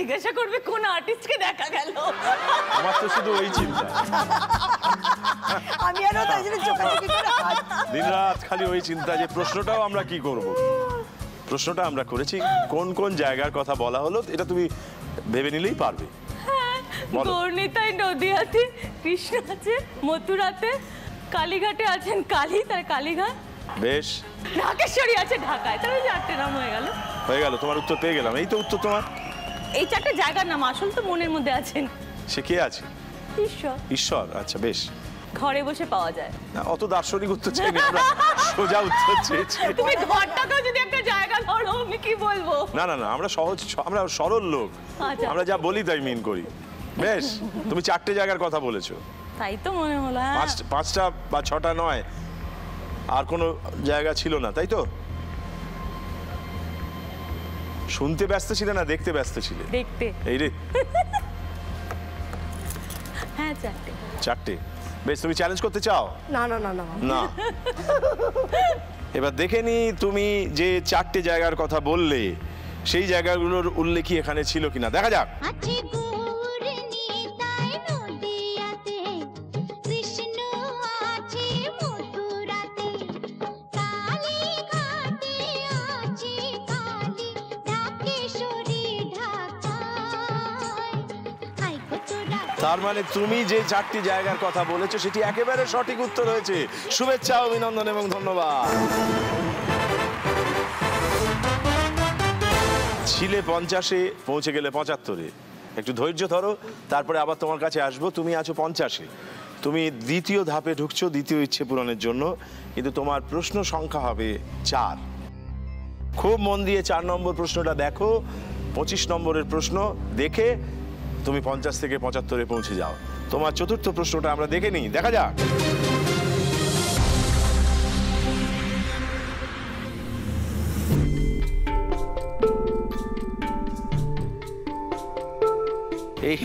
জিজ্ঞাসা করবে কোন আর্টিস্টকে দেখা গেল, আমার তো শুধু ওই চিন্তা, আমি আরো তাই জন্য চোখাচোখি করে দিনরাত খালি ওই চিন্তা যে প্রশ্নটাও আমরা কি করব। প্রশ্নটা আমরা করেছি কোন কোন জায়গার কথা বলা হলো, এটা তুমি ভেবে নিলেই পারবে। গৌরনীতায় নদীয়াতে কৃষ্ণ আছে, মথুরাতে, কালীঘাটে আছেন কালী, তার কালীঘাট, বেশ, ঢাকেশ্বরী আছে ঢাকায়, তাহলে 4টে নাম হয়ে গেল। তোমার উত্তর পেয়ে গেলাম। এই তো উত্তর তোমার। এই 4টে জায়গার নাম আসল তো মনের মধ্যে আছেন। সে কে আছে? ঈশ্বর। ঈশ্বর, আচ্ছা বেশ। ঘরে বসে পাওয়া যায় না, অত দার্শনিক উত্তর চাইনি আমরা, সোজা উত্তর চেয়েছি। তুমি ঘরটাকেও যদি একটা জায়গা ধরো আমি কি বলবো? না না না, আমরা সহজ, আমরা সরল লোক, আমরা যা বলি তাই মিন করি। বেশ, তুমি 4টে জায়গার কথা বলেছো। তাই তো মনে হলো। হ্যাঁ, 5টা বা 6টা নয়, আর কোনো জায়গা ছিল না, তাই তো? শুনতে ব্যস্ত ছিলে না দেখতে ব্যস্ত ছিলে? দেখতে। এই রে, হ্যাঁ 4টে। বেশ, তুমি চ্যালেঞ্জ করতে চাও? না না না না না। এবার দেখে নি তুমি যে 4টে জায়গার কথা বললে সেই জায়গাগুলোর উল্লেখই এখানে ছিল কিনা, দেখা যাক। তার মানে তুমি যে 4টি জায়গার কথা বলেছো সেটি একেবারে সঠিক উত্তর হয়েছে। শুভেচ্ছা, অভিনন্দন এবং ধন্যবাদ। ছিলে 50-এ, পৌঁছে গেলে 75-এ। একটু ধৈর্য ধরো, তারপরে আবার তোমার কাছে আসবো। তুমি আছো 50-এ, তুমি দ্বিতীয় ধাপে ঢুকছো দ্বিতীয় ইচ্ছে পূরণের জন্য, কিন্তু তোমার প্রশ্ন সংখ্যা হবে 4। খুব মন দিয়ে 4 নম্বর প্রশ্নটা দেখো। 25 নম্বরের প্রশ্ন দেখে তুমি 50 থেকে 75-এ পৌঁছে যাও। তোমার চতুর্থ প্রশ্নটা আমরা দেখে নিই, দেখা যাক।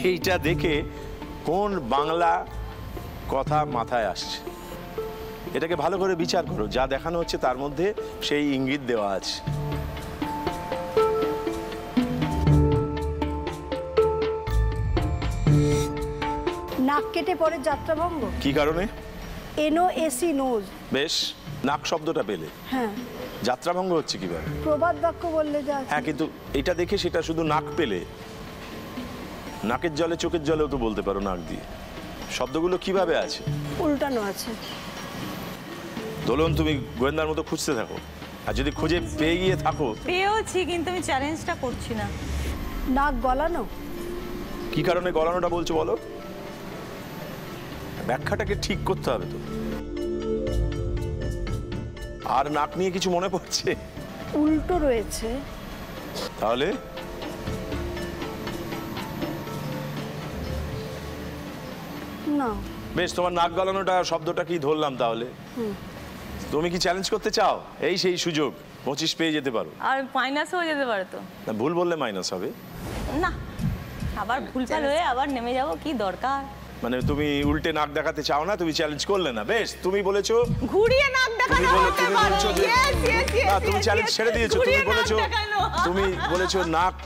এইটা দেখে কোন বাংলা কথা মাথায় আসছে? এটাকে ভালো করে বিচার করো, যা দেখানো হচ্ছে তার মধ্যে সেই ইঙ্গিত দেওয়া আছে। নাক কেটে পরে যাত্রাভঙ্গ। কি কারণে? NOAC nose. বেশ, নাক শব্দটা পেলে। হ্যাঁ, যাত্রাভঙ্গ হচ্ছে কিভাবে? প্রবাদ বাক্য বললে যা। হ্যাঁ, কিন্তু এটা দেখে সেটা শুধু নাক পেলে, নাকের জলে চোখের জলেও তো বলতে পারো নাক দিয়ে। শব্দগুলো কিভাবে আছে? উল্টানো আছে। দোলন, তুমি গোয়েন্দার মতো খুঁজতে থাকো, আর যদি খুঁজে পেয়ে গিয়ে থাকো। পেয়েওছি, কিন্তু আমি চ্যালেঞ্জটা করছি না। নাক গলানো। কি কারণে গলানোটা বলছো বলো? ব্যাখ্যাটাকে ঠিক করতে হবে তো। আর নাক নিয়ে কিছু মনে পড়ছে? উল্টো রয়েছে। তাহলে না। বেশ, তোমার নাক গলানোটা শব্দটা কি ধরলাম তাহলে? তুমি কি চ্যালেঞ্জ করতে চাও? এই সেই সুযোগ, 25 পেয়ে যেতে পারো। আর মাইনাস হয়ে যেতে পারে তো। না, ভুল বললে মাইনাস হবে। না, আবার ভুলভাল হয়ে আবার নেমে যাব, কি দরকার? মানে তুমি উল্টে নাক দেখাতে চাও না, তুমি চ্যালেঞ্জ করলে না। বেশ, তুমি বলেছো ঘুরিয়ে নাক দেখানো হতে পারে। না, তুমি চ্যালেঞ্জ ছেড়ে দিয়েছো। তুমি বলেছো নাক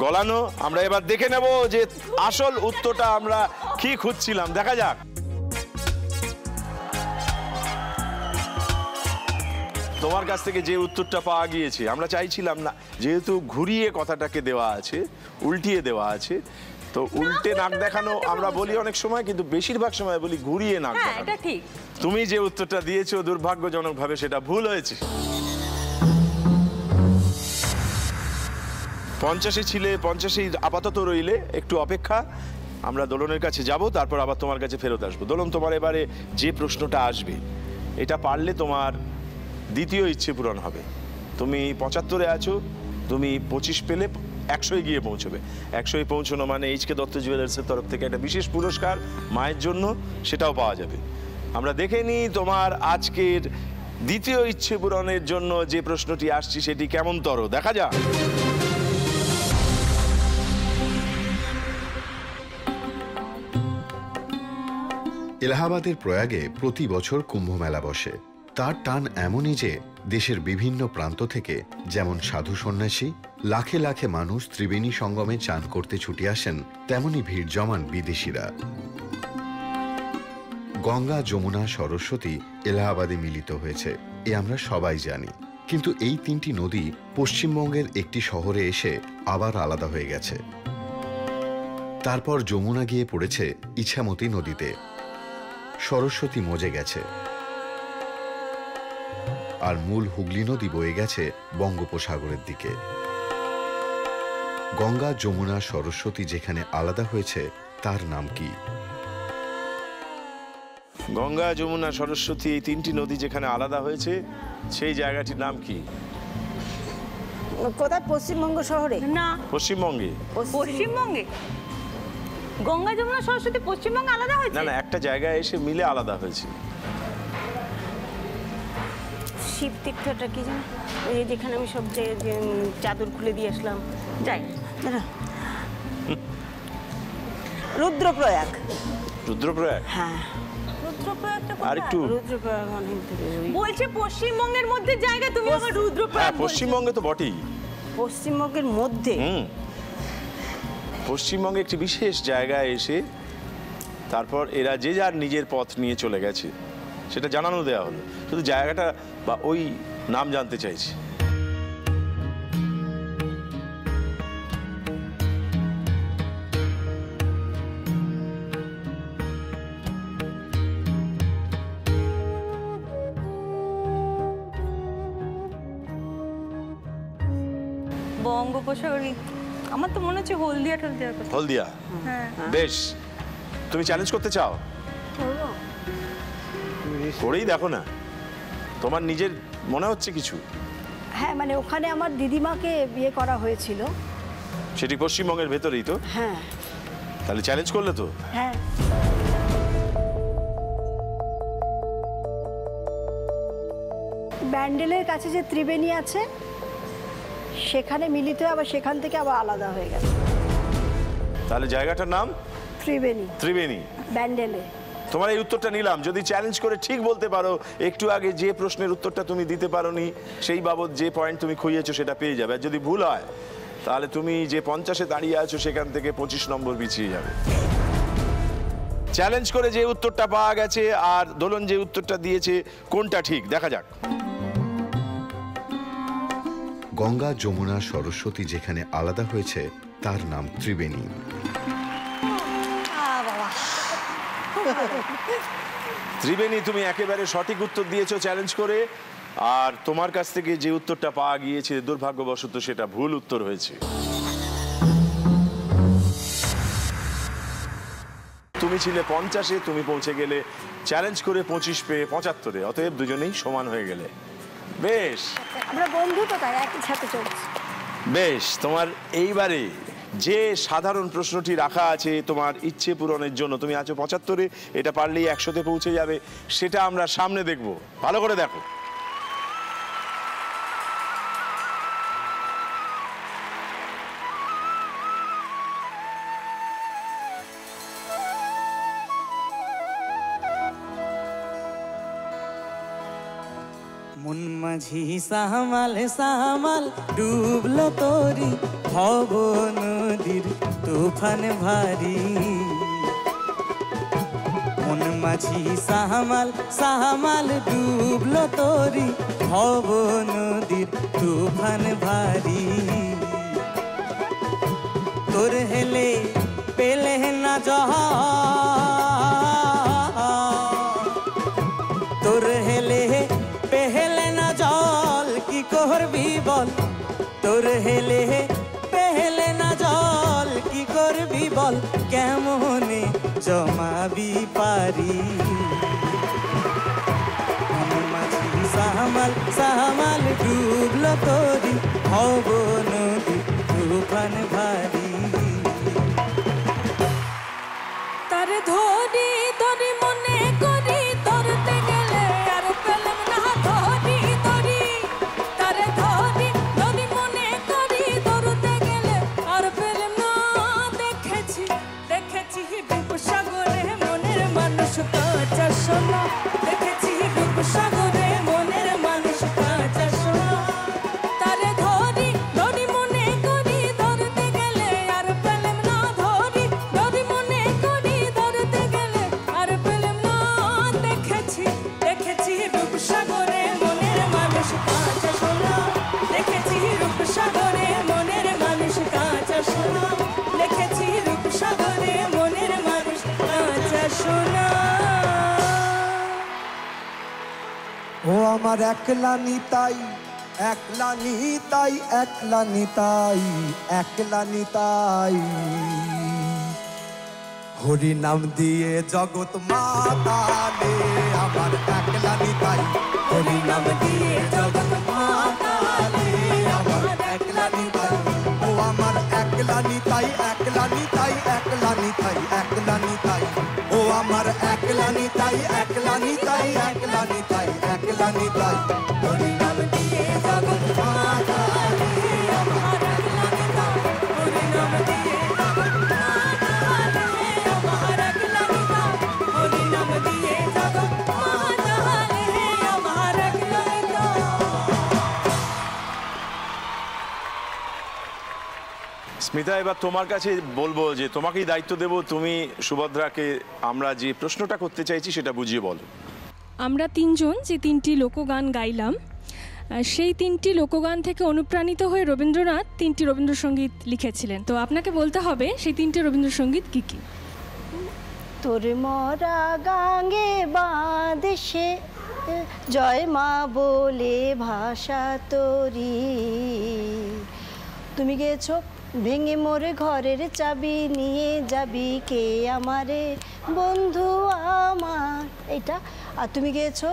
গলানো। আমরা এবার দেখে নেব যে আসল উত্তরটা আমরা কি খুঁজছিলাম, দেখা যাক। তোমার কাছ থেকে যে উত্তরটা পাওয়া গিয়েছে, আমরা চাইছিলাম না, যেহেতু ঘুরিয়ে কথাটাকে দেওয়া আছে, উল্টিয়ে দেওয়া আছে, তো উল্টে নাক দেখানো আমরা বলি অনেক সময়, কিন্তু বেশিরভাগ সময় বলি ঘুরিয়ে নাক দেখানো। এটা ঠিক। তুমি যে উত্তরটা দিয়েছো দুর্ভাগ্যজনকভাবে সেটা ভুল হয়েছে। 50-এ ছিলে, 50-এই আপাতত রইলে। একটু অপেক্ষা, আমরা দোলনের কাছে যাব, তারপর আবার তোমার কাছে ফেরত আসবো। দোলন, তোমার এবারে যে প্রশ্নটা আসবে, এটা পারলে তোমার দ্বিতীয় ইচ্ছে পূরণ হবে। তুমি 75-এ আছো, তুমি 25 পেলে 100-এ গিয়ে পৌঁছবে। 100-এ পৌঁছানো মানে HK দত্ত জুয়েলার্সের তরফ থেকে একটা বিশেষ পুরস্কার মায়ের জন্য, সেটাও পাওয়া যাবে। আমরা দেখে নিই তোমার আজকের দ্বিতীয় ইচ্ছে পূরণের জন্য যে প্রশ্নটি আসছে সেটি কেমন তর, দেখা যাক। এলাহাবাদের প্রয়াগে প্রতি বছর কুম্ভ মেলা বসে। তার টান এমনই যে দেশের বিভিন্ন প্রান্ত থেকে যেমন সাধু সন্ন্যাসী, লাখে লাখে মানুষ ত্রিবেণী সঙ্গমে চান করতে ছুটে আসেন, তেমনি ভিড় জমান বিদেশিরা। গঙ্গা, যমুনা, সরস্বতী এলাহাবাদে মিলিত হয়েছে, এ আমরা সবাই জানি। কিন্তু এই 3টি নদী পশ্চিমবঙ্গের একটি শহরে এসে আবার আলাদা হয়ে গেছে। তারপর যমুনা গিয়ে পড়েছে ইছামতি নদীতে, সরস্বতী মজে গেছে, আর মূল হুগলি নদী বয়ে গেছে বঙ্গোপসাগরের দিকে। গঙ্গা, যমুনা, সরস্বতী যেখানে আলাদা হয়েছে তার নাম কি? গঙ্গা, যমুনা, সরস্বতী এই 3টি নদী যেখানে আলাদা হয়েছে সেই জায়গাটির নাম কি? কোথায়? পশ্চিমবঙ্গ শহরে? না, পশ্চিমবঙ্গে। পশ্চিমবঙ্গে গঙ্গা যমুনা সরস্বতী পশ্চিমবঙ্গ আলাদা হয়েছে? না না, একটা জায়গায় এসে মিলে আলাদা হয়েছে। শিব তীর্থটা কি জানো, ওই যে যেখানে আমি সব যে চাদর খুলে দিয়ে আসলাম, যাই দাঁড়া, রুদ্রপ্রয়াগ। রুদ্রপ্রয়াগ? হ্যাঁ। রুদ্রপ্রয়াগটা আর একটু রুদ্রপ্রয়াগ অনেক দূরে। বলছে পশ্চিমবঙ্গের মধ্যে জায়গা, তুমি আবার রুদ্রপ্রয়াগ? হ্যাঁ, পশ্চিমবঙ্গে তো বটেই। পশ্চিমবঙ্গের মধ্যে? পশ্চিমবঙ্গে একটি বিশেষ জায়গায় এসে তারপর এরা যে যার নিজের পথ নিয়ে চলে গেছে, সেটা জানানো দেওয়া হলো। শুধু জায়গাটা বা ওই নাম জানতে চাইছি। বঙ্গোপসাগরী, আমার তো মনে হচ্ছে হলদিয়া টলদিয়ার কথা। হলদিয়া? হ্যাঁ। বেশ, তুমি চ্যালেঞ্জ করতে চাও? করেই দেখো না, তোমার নিজের মনে হচ্ছে কিছু। হ্যাঁ, মানে ওখানে আমার দিদিমাকে বিয়ে করা হয়েছিল। সেটি পশ্চিমবঙ্গের ভেতরেই তো? হ্যাঁ। তাহলে চ্যালেঞ্জ করলে তো? হ্যাঁ। ব্যান্ডেলের কাছে যে ত্রিবেণী আছে, সেখানে মিলিত হয়ে আবার সেখান থেকে আবার আলাদা হয়ে গেছে। তাহলে জায়গাটার নাম ত্রিবেণী। ত্রিবেণী ব্যান্ডেলে। তোমার এই উত্তরটা নিলাম। যদি চ্যালেঞ্জ করে ঠিক বলতে পারো, একটু আগে যে প্রশ্নের উত্তরটা তুমি দিতে পারোনি সেই বাবদ যে পয়েন্ট তুমি খুঁজেছো সেটা পেয়ে যাবে। আর যদি ভুল হয় তাহলে তুমি যে 50-এ দাঁড়িয়ে আছো সেখান থেকে 25 নম্বর পিছিয়ে যাবে। চ্যালেঞ্জ করে যে উত্তরটা পাওয়া গেছে আর দোলন যে উত্তরটা দিয়েছে, কোনটা ঠিক দেখা যাক। গঙ্গা যমুনা সরস্বতী যেখানে আলাদা হয়েছে তার নাম ত্রিবেণী। ত্রিবেণী, তুমি একেবারে সঠিক উত্তর দিয়েছো চ্যালেঞ্জ করে। আর তোমার কাছ থেকে যে উত্তরটা পাওয়া গিয়েছে দুর্ভাগ্যবশত সেটা ভুল উত্তর হয়েছে। তুমি ছিলে 50-এ, তুমি পৌঁছে গেলে চ্যালেঞ্জ করে 25 পেয়ে 75-এ। অতএব দুজনেই সমান হয়ে গেলে। বেশ, আমরা বন্ধু তো, তাই একই সাথে চলছি। বেশ, তোমার এইবারে যে সাধারণ প্রশ্নটি রাখা আছে তোমার ইচ্ছে পূরণের জন্য, তুমি আছো 75-এ, এটা পারলেই 100-তে পৌঁছে যাবে। সেটা আমরা সামনে দেখব, ভালো করে দেখো। মন মাঝি সাহামাল সাহামাল ডুবলো তোরি ভব নদীর তুফান ভারী। মন মাঝি সাহামাল সাহামাল ডুবলো তোরি ভব নদীর তুফান ভারী। তোর হেলে পেলে না জহা, তোর হেলে পেহেলে না জল কি করবি বল, তোর হেলে পেহেলে না জল কি করবি বল, কেমনে জমাবি পারি। মাঝি সাহামাল সাহামাল ডুবলো তোরি ভব নদী তুফান ভারী। তারে ধরি ধরি মনে করি ধরতে গেলে আর পেলাম না ধরি ধরি, তারে ধরি ধরি মনে করি ধরতে গেলে আর পেলাম না। দেখেছি দেখেছি রূপসাগরে মনের মানুষ কাঁচা সোনা, দেখেছি রূপসাগরে মনের মানুষ কাঁচা সোনা। তারে ধরি ধরি মনে করি ধরতে গেলে আর পেলাম না ধরি ধরি মনে করি ধরতে গেলে আর পেলাম না। দেখেছি দেখেছি রূপসাগরে মনের মানুষ কাঁচা সোনা, দেখেছি রূপসাগরে মনের মানুষ কাঁচা সোনা, দেখেছি রূপসাগরে মনের মানুষ কাঁচা সোনা। ও আমার একলা নিতাই, একলা নিতাই, একলা নিতাই, একলা নিতাই। হরি নাম দিয়ে জগৎ মাতালে আমার একলা নিতাই, হরি নাম দিয়ে জগৎ মাতালে আমার একলা নিতাই। ও আমার একলা নিতাই, একলা নিতাই, একলা নিতাই, একলা নিতাই একলা নিতাই একলা নিতাই একলা নিতাই হরি নাম দিয়ে জগৎ মাতালে আমার একলা নিতাই হরি নাম দিয়ে জগৎ মাতালে আমার একলা নিতাই হরি নাম দিয়ে জগৎ মাতালে আমার একলা নিতাই। স্মিতা, এবার তোমার কাছে বলবো যে তোমাকেই দায়িত্ব দেব, তুমি সুভদ্রাকে আমরা যে প্রশ্নটা করতে চাইছি সেটা বুঝিয়ে বলো। আমরা তিনজন যে তিনটি লোকগান গাইলাম, সেই তিনটি লোকগান থেকে অনুপ্রাণিত হয়ে রবীন্দ্রনাথ তিনটি রবীন্দ্রসঙ্গীত লিখেছিলেন। তো আপনাকে বলতে হবে সেই তিনটি রবীন্দ্রসঙ্গীত কী কী। তোর মরা গাঙ্গে বাঁধে জয় মা বলে ভাষা তোরি, তুমি গেছো ভেঙে মোরে ঘরের চাবি নিয়ে যাবি কে আমারে বন্ধু আমার, এইটা। আর তুমি গেছো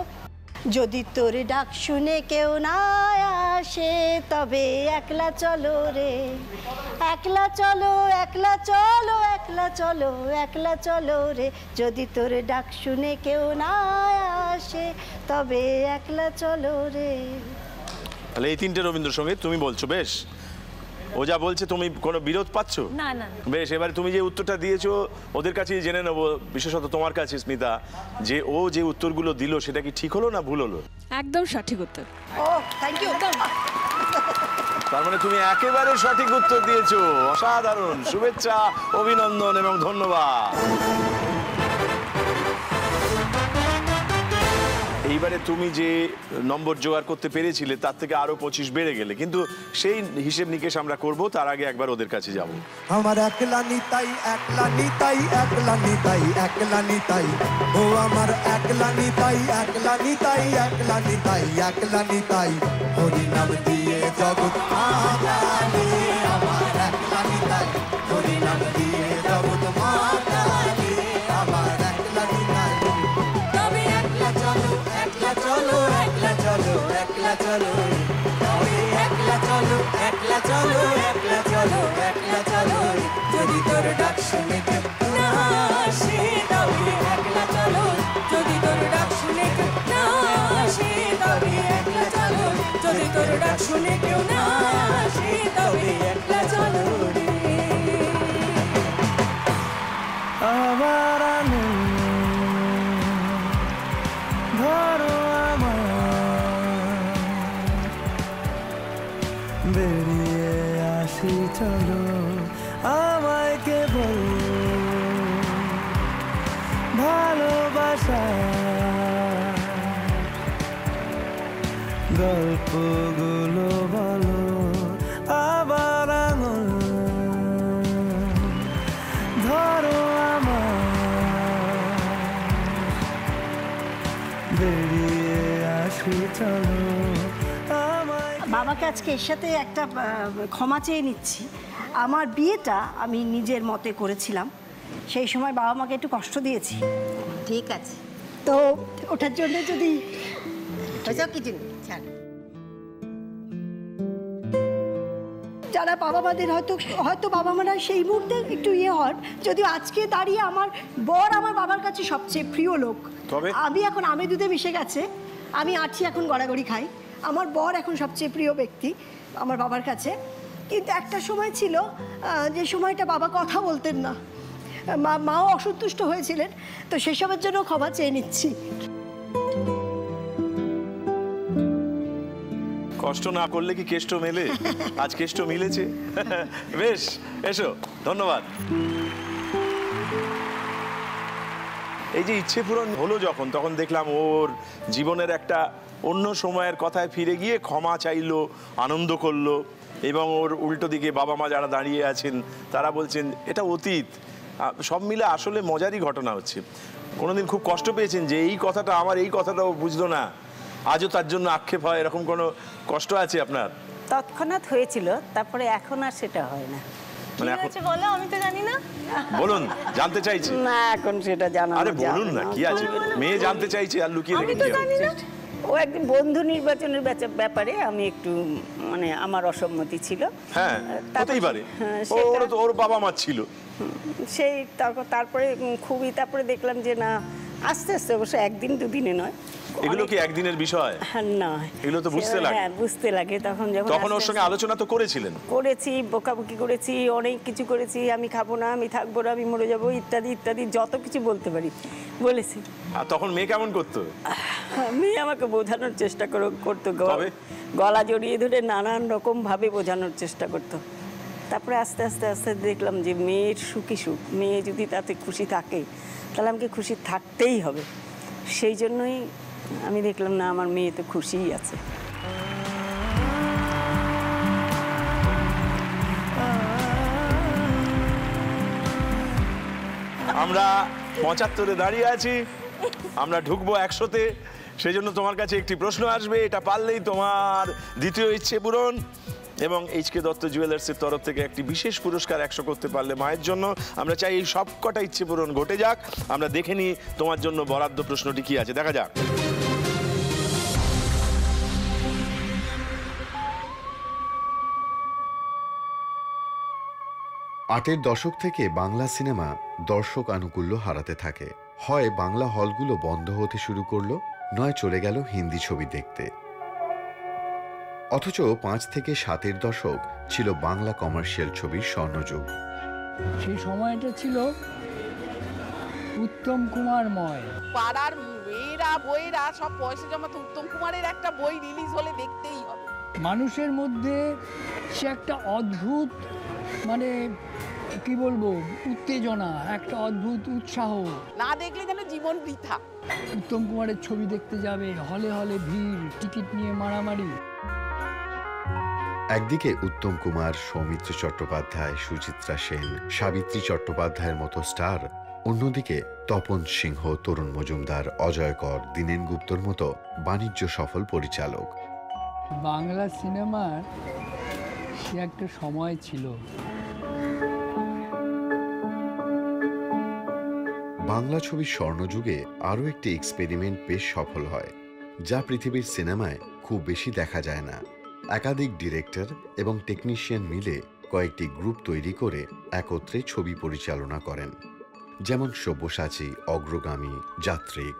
যদি তোর ডাক শুনে কেউ না আসে তবে একলা চলো রে, একলা চলো একলা চলো একলা চলো একলা চলো রে, যদি তোর ডাক শুনে কেউ না আসে তবে একলা চলো রে। তাহলে এই তিনটে রবীন্দ্রসঙ্গীত তুমি বলছো, বেশ। ও যা বলছে তুমি কোনো বিরোধ পাচ্ছ? না না। বেশ, এবারে তুমি যে উত্তরটা দিয়েছো ওদের কাছেই জেনে নেবো, বিশেষত তোমার কাছে স্মিতা, যে ও যে উত্তরগুলো দিল সেটা কি ঠিক হলো না ভুল হলো? একদম সঠিক উত্তর। ও থ্যাংক ইউ। তার মানে তুমি একেবারে সঠিক উত্তর দিয়েছো, অসাধারণ। শুভেচ্ছা, অভিনন্দন এবং ধন্যবাদ। এইবারে তুমি যে নম্বর জোগাড় করতে পেরেছিলে তার থেকে আরো 25 বেড়ে গেলে, কিন্তু সেই হিসেব নিকেশ আমরা করব, তার আগে একবার ওদের কাছে যাব। আমার একলা নিতাই একলা নিতাই একলা নিতাই একলা নিতাই ও আমার একলা নিতাই একলা নিতাই একলা নিতাই একলা নিতাই হরি নাম দিয়ে জগৎ মাতালে আমার একলা নিতাই হরি নাম দিয়ে জগৎ মাতালে আমার একলা নিতাই তবে একলা চলো একলা চলো একলা চলো একলা চলো তবে একলা চলো একলা চলো একলা চলো একলা চলো যদি তোর ডাক শুনে কেউ না আসে তবে একলা চলো যদি তোর ডাক শুনে কেউ না আসে তবে একলা চলো যদি তোর ডাক শুনে কেউ না আসে তবে একলা চলো রে। আবার ধরো আমার বেরিয়ে আসি চলো আমায় কেবল ভালোবাসা গল্পগুলো বলো আবার আঙুল ধরো বেরিয়ে আসি চলো আমায়। বাবাকে আজকে এর সাথে একটা ক্ষমা চেয়ে নিচ্ছি। আমার বিয়েটা আমি নিজের মতে করেছিলাম, সেই সময় বাবা মাকে একটু কষ্ট দিয়েছি। ঠিক আছে, তো ওটার জন্য যদি কিছু যারা বাবা মাদের হয়তো বাবা মারা সেই মুহূর্তে একটু ইয়ে হন, যদিও আজকে দাঁড়িয়ে আমার বর আমার বাবার কাছে সবচেয়ে প্রিয় লোক। আমি এখন আমে দুধে মিশে গেছে, আমি আছি এখন গড়াগড়ি খাই, আমার বর এখন সবচেয়ে প্রিয় ব্যক্তি আমার বাবার কাছে। কিন্তু একটা সময় ছিল যে সময়টা বাবা কথা বলতেন না, মাও অসন্তুষ্ট হয়েছিলেন, তো সেসবের জন্য ক্ষমা চেয়ে নিচ্ছি। কষ্ট না করলে কি কেষ্ট মেলে? আজ কেষ্ট মিলেছে। বেশ, এসো, ধন্যবাদ। এই যে ইচ্ছে পূরণ হলো যখন, তখন দেখলাম ওর জীবনের একটা অন্য সময়ের কথায় ফিরে গিয়ে ক্ষমা চাইলো, আনন্দ করলো, এবং ওর উল্টো দিকে বাবা মা যারা দাঁড়িয়ে আছেন তারা বলছেন এটা অতীত। সব মিলে আসলে মজারই ঘটনা হচ্ছে। কোনোদিন খুব কষ্ট পেয়েছেন যে এই কথাটা আমার, এই কথাটাও বুঝলো না, আজও তার জন্য আক্ষেপ হয়, এরকম কোনো কষ্ট আছে আপনার? তৎক্ষণাৎ হয়েছিল, তারপরে এখন আর সেটা হয় না। মানে বলো, আমি তো জানি না। বলুন, জানতে চাইছি। না, এখন সেটা জানা। আরে বলুন না, কি আছে, মেয়ে জানতে চাইছে আর লুকিয়ে রেখেছি। ও একদিন বন্ধু নির্বাচনের ব্যাপারে আমি একটু মানে আমার অসম্মতি ছিল। হ্যাঁ, হতেই পারে, ওর বাবা মা ছিল। সেই তারপরে তারপরে দেখলাম যে না, আস্তে আস্তে অবশ্য একদিন দুদিনে নয়। এগুলো কি একদিনের বিষয়? হ্যাঁ না, এগুলো তো বুঝতে লাগে। হ্যাঁ বুঝতে লাগে। তখন ওর সঙ্গে আলোচনা তো করেছিলেন? করেছি, বকাবকি করেছি, অনেক কিছু করেছি। আমি খাবো না, আমি থাকবো না, আমি মরে যাবো ইত্যাদি ইত্যাদি যত কিছু বলতে পারি বলেছি। আর তখন মেয়ে কেমন করতো? মেয়ে আমাকে বোঝানোর চেষ্টা করতো, গলা জড়িয়ে ধরে নানান রকম ভাবে বোঝানোর চেষ্টা করতো। তারপরে আস্তে আস্তে আস্তে দেখলাম যে মেয়ের সুখী সুখ, মেয়ে যদি তাতে খুশি থাকে তাহলে আমাকে খুশি থাকতেই হবে। সেই জন্যই আমি দেখলাম না, আমার মেয়ে তো খুশিই আছে। আমরা 75-এ দাঁড়িয়ে আছি, আমরা ঢুকবো 100-তে। সেই জন্য তোমার কাছে একটি প্রশ্ন আসবে, এটা পারলেই তোমার দ্বিতীয় ইচ্ছে পূরণ এবং এইচকে দত্ত জুয়েলার্সের তরফ থেকে একটি বিশেষ পুরস্কার 100 করতে পারলে মায়ের জন্য। আমরা চাই এই সব কটা ইচ্ছে পূরণ ঘটে যাক। আমরা দেখে নিই তোমার জন্য বরাদ্দ প্রশ্নটি কি আছে, দেখা যাক। আটের দশক থেকে বাংলা সিনেমা দর্শক আনুকূল্য হারাতে থাকে। হয় বাংলা হলগুলো বন্ধ হতে শুরু করলো, নয় চলে গেল হিন্দি ছবি দেখতে। অথচ 5 থেকে 7-এর দশক ছিল বাংলা কমার্শিয়াল ছবির স্বর্ণযুগ। সেই সময়টা ছিল উত্তম কুমারময়। পাড়ার মেয়েরা বইয়েরা সব পয়সা জমাতে উত্তম কুমারের একটা বই রিলিজ হলে দেখতেই হবে। মানুষের মধ্যে সে একটা অদ্ভুত, মানে কি বলবো, উত্তেজনা, একটা অদ্ভুত উৎসাহ। না দেখলে যেন জীবন বৃথা। উত্তম কুমারের ছবি দেখতে যাবে, হলে হলে ভিড়, টিকিট নিয়ে মারামারি। একদিকে উত্তম কুমার, সৌমিত্র চট্টোপাধ্যায়, সুচিত্রা সেন, সাবিত্রী চট্টোপাধ্যায়ের মতো স্টার, অন্যদিকে তপন সিংহ, তরুণ মজুমদার, অজয় কর, দীনেন গুপ্তর মতো বাণিজ্য সফল পরিচালক। বাংলা সিনেমার সে একটা সময় ছিল। বাংলা ছবির স্বর্ণযুগে আরও একটি এক্সপেরিমেন্ট বেশ সফল হয়, যা পৃথিবীর সিনেমায় খুব বেশি দেখা যায় না। একাধিক ডিরেক্টর এবং টেকনিশিয়ান মিলে কয়েকটি গ্রুপ তৈরি করে একত্রে ছবি পরিচালনা করেন, যেমন সব্যসাচী, অগ্রগামী, যাত্রিক।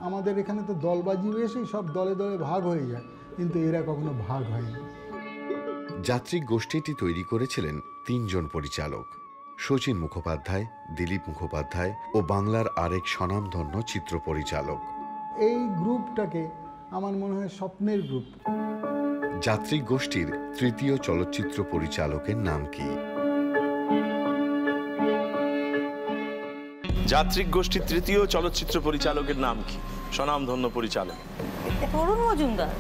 আমাদের এখানে তো দলবাজি এসেই সব দলে দলে ভাগ হয়ে যায়, কিন্তু এরা কখনো ভাগ হয়নি। যাত্রিক গোষ্ঠীটি তৈরি করেছিলেন 3 জন পরিচালক, শচীন মুখোপাধ্যায়, দিলীপ মুখোপাধ্যায় ও বাংলার আরেক স্বনামধন্য চিত্র পরিচালক। এই গ্রুপটাকে আমার মনে হয় স্বপ্নের গ্রুপ। যাত্রিক গোষ্ঠীর তৃতীয় চলচ্চিত্র পরিচালকের নাম কি? যাত্রিক গোষ্ঠীর তৃতীয় চলচ্চিত্র পরিচালকের নাম কি? স্বনামধন্য পরিচালক তরুণ মজুমদার।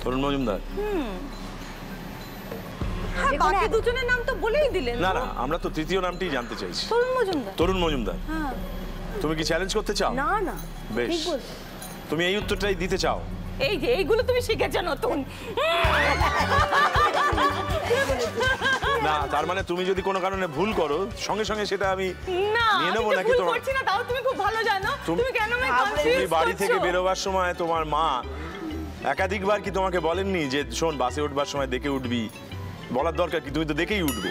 তরুণ মজুমদার? হ্যাঁ, বাকি দুজনের নাম তো বলেই দিলেন। না না, আমরা তো তৃতীয় নামটিই জানতে চাইছি। তরুণ মজুমদার। তরুণ মজুমদার। হ্যাঁ। তুমি কি চ্যালেঞ্জ করতে চাও? না না, বেশ, তুমি এই উত্তরটাই দিতে চাও? এই যে এইগুলো তুমি শিখেছো নতুন। না, তার মানে তুমি যদি কোনো কারণে ভুল করো সঙ্গে সঙ্গে সেটা আমি নিয়ে নেবো নাকি? তোমার করছি না, তাও তুমি খুব ভালো জানো। তুমি কেন আমায় কনফিউজ করছো? তুমি বাড়ি থেকে বেরোবার সময় তোমার মা একাধিকবার কি তোমাকে বলেননি যে শোন, বাসে উঠবার সময় দেখে উঠবি? বলার দরকার কি? তুমি তো দেখেই উঠবে।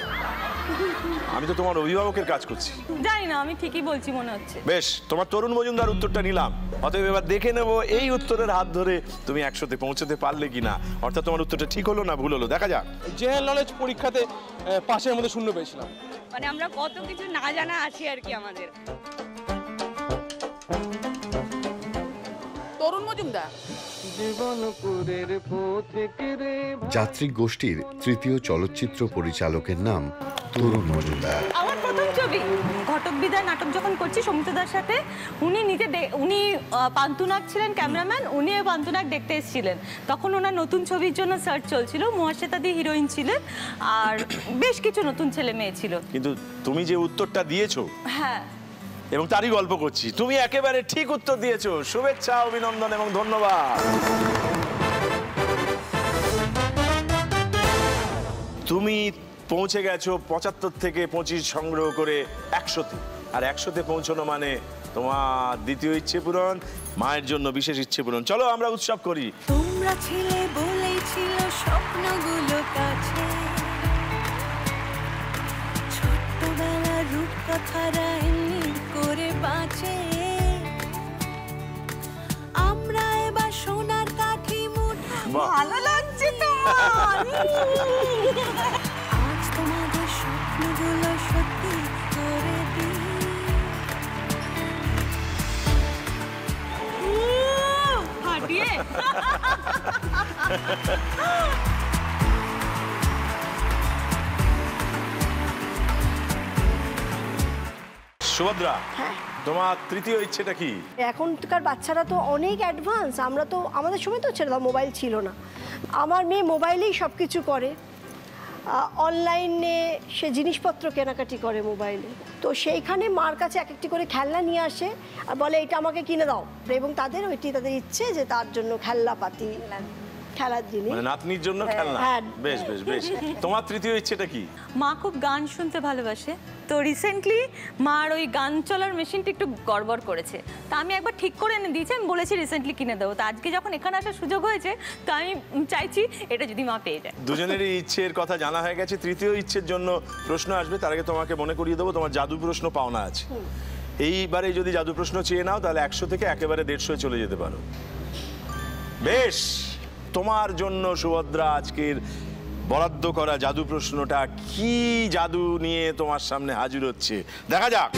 আমি তো তোমার অভিভাবকের কাজ করছি। জানি না, আমি ঠিকই বলছি মনে হচ্ছে। বেশ, তোমার তরুণ মজুমদার উত্তরটা নিলাম। অতএব এবার দেখে নেবো এই উত্তরের হাত ধরে তুমি 100-তে পৌঁছতে পারলে কিনা, অর্থাৎ তোমার উত্তরটা ঠিক হলো না ভুল হলো। দেখা যাক। জেনারেল নলেজ পরীক্ষাতে 5-এর মধ্যে 0 পেয়েছিলাম। মানে আমরা কত কিছু না জানা আছি আর কি আমাদের। তরুণ মজুমদার। যাত্রিক গোষ্ঠীর তৃতীয় চলচ্চিত্র পরিচালকের নাম তরুণ মজুমদার। আমার প্রথম ছবি ঘটক বিদায় নাটক যখন করছি সৌমিত্রদার সাথে, উনি পান্তুনাগ ছিলেন ক্যামেরাম্যান, উনি পান্তুনাগ দেখতে এসেছিলেন। তখন ওনার নতুন ছবির জন্য সার্চ চলছিল, মুহাশ্বেতাদি হিরোইন ছিলেন আর বেশ কিছু নতুন ছেলে মেয়ে ছিল। কিন্তু তুমি যে উত্তরটা দিয়েছো, হ্যাঁ, এবং তারই গল্প করছি, তুমি একেবারে ঠিক উত্তর দিয়েছো। শুভেচ্ছা, অভিনন্দন এবং ধন্যবাদ। তুমি পৌঁছে গেছো 75 থেকে 25 সংগ্রহ করে 100-তে। আর 100-তে পৌঁছানো মানে তোমার দ্বিতীয় ইচ্ছে পূরণ, মায়ের জন্য বিশেষ ইচ্ছে পূরণ। চলো আমরা উৎসব করি। তোমরা ছিলে বলেই ছিল স্বপ্নগুলো কাছে, ছোট্টবেলা রূপকথারা এমনি করে বাঁচে। আজ তোমাদের স্বপ্নগুলো সত্যি করে দিই। ফাটিয়ে সুভদ্রা, তোমার তৃতীয় ইচ্ছেটা কি? এখনকার বাচ্চারা তো অনেক অ্যাডভান্স, আমরা তো আমাদের সময় তো ছেড়ে দাও, মোবাইল ছিল না। আমার মেয়ে মোবাইলেই সব কিছু করে, অনলাইনে সে জিনিসপত্র কেনাকাটি করে মোবাইলে। তো সেইখানে মার কাছে এক একটি করে খেলনা নিয়ে আসে আর বলে এটা আমাকে কিনে দাও, এবং তাদের ওইটি তাদের ইচ্ছে যে তার জন্য খেলনাপাতি, খেলার জিনিস, মানে নাতনির জন্য খেলনা। হ্যাঁ। বেশ বেশ বেশ। তোমার তৃতীয় ইচ্ছেটা কি? মা খুব গান শুনতে ভালোবাসে, তো রিসেন্টলি মার ওই গান চলার মেশিনটা একটু গড়বড় করেছে, তা আমি একবার ঠিক করে এনে দিয়েছি, আমি বলেছি রিসেন্টলি কিনে দেবো। তো আজকে যখন এখানে আসার সুযোগ হয়েছে, তো আমি চাইছি এটা যদি মা পেয়ে যায়। দুজনেরই ইচ্ছের কথা জানা হয়ে গেছে। তৃতীয় ইচ্ছের জন্য প্রশ্ন আসবে, তার আগে তোমাকে মনে করিয়ে দেবো তোমার জাদু প্রশ্ন পাওনা আছে। এইবারে যদি জাদু প্রশ্ন চেয়ে নাও তাহলে 100 থেকে একেবারে 150 চলে যেতে পারো। বেশ, তোমার জন্য সুভদ্রা আজকের বরাদ্দ করা জাদু প্রশ্নটা কি জাদু নিয়ে তোমার সামনে হাজির হচ্ছে দেখা যাক।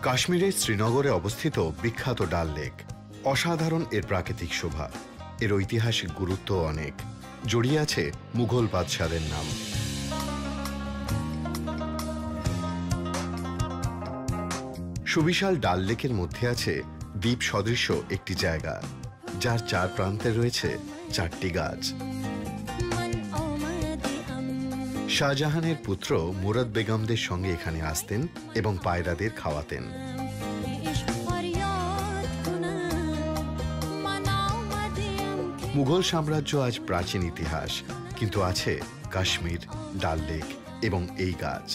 কাশ্মীরের শ্রীনগরে অবস্থিত বিখ্যাত ডাল লেক। অসাধারণ এর প্রাকৃতিক শোভা, এর ঐতিহাসিক গুরুত্ব অনেক। জড়িয়ে আছে মুঘল বাদশাদের নাম। সুবিশাল ডাল লেকের মধ্যে আছে দ্বীপ সদৃশ একটি জায়গা, যার চার প্রান্তে রয়েছে 4টি গাছ। শাহজাহানের পুত্র মুরাদ বেগমদের সঙ্গে এখানে আসতেন এবং পায়রাদের খাওয়াতেন। মুঘল সাম্রাজ্য আজ প্রাচীন ইতিহাস, কিন্তু আছে কাশ্মীর, ডাল লেক এবং এই গাছ।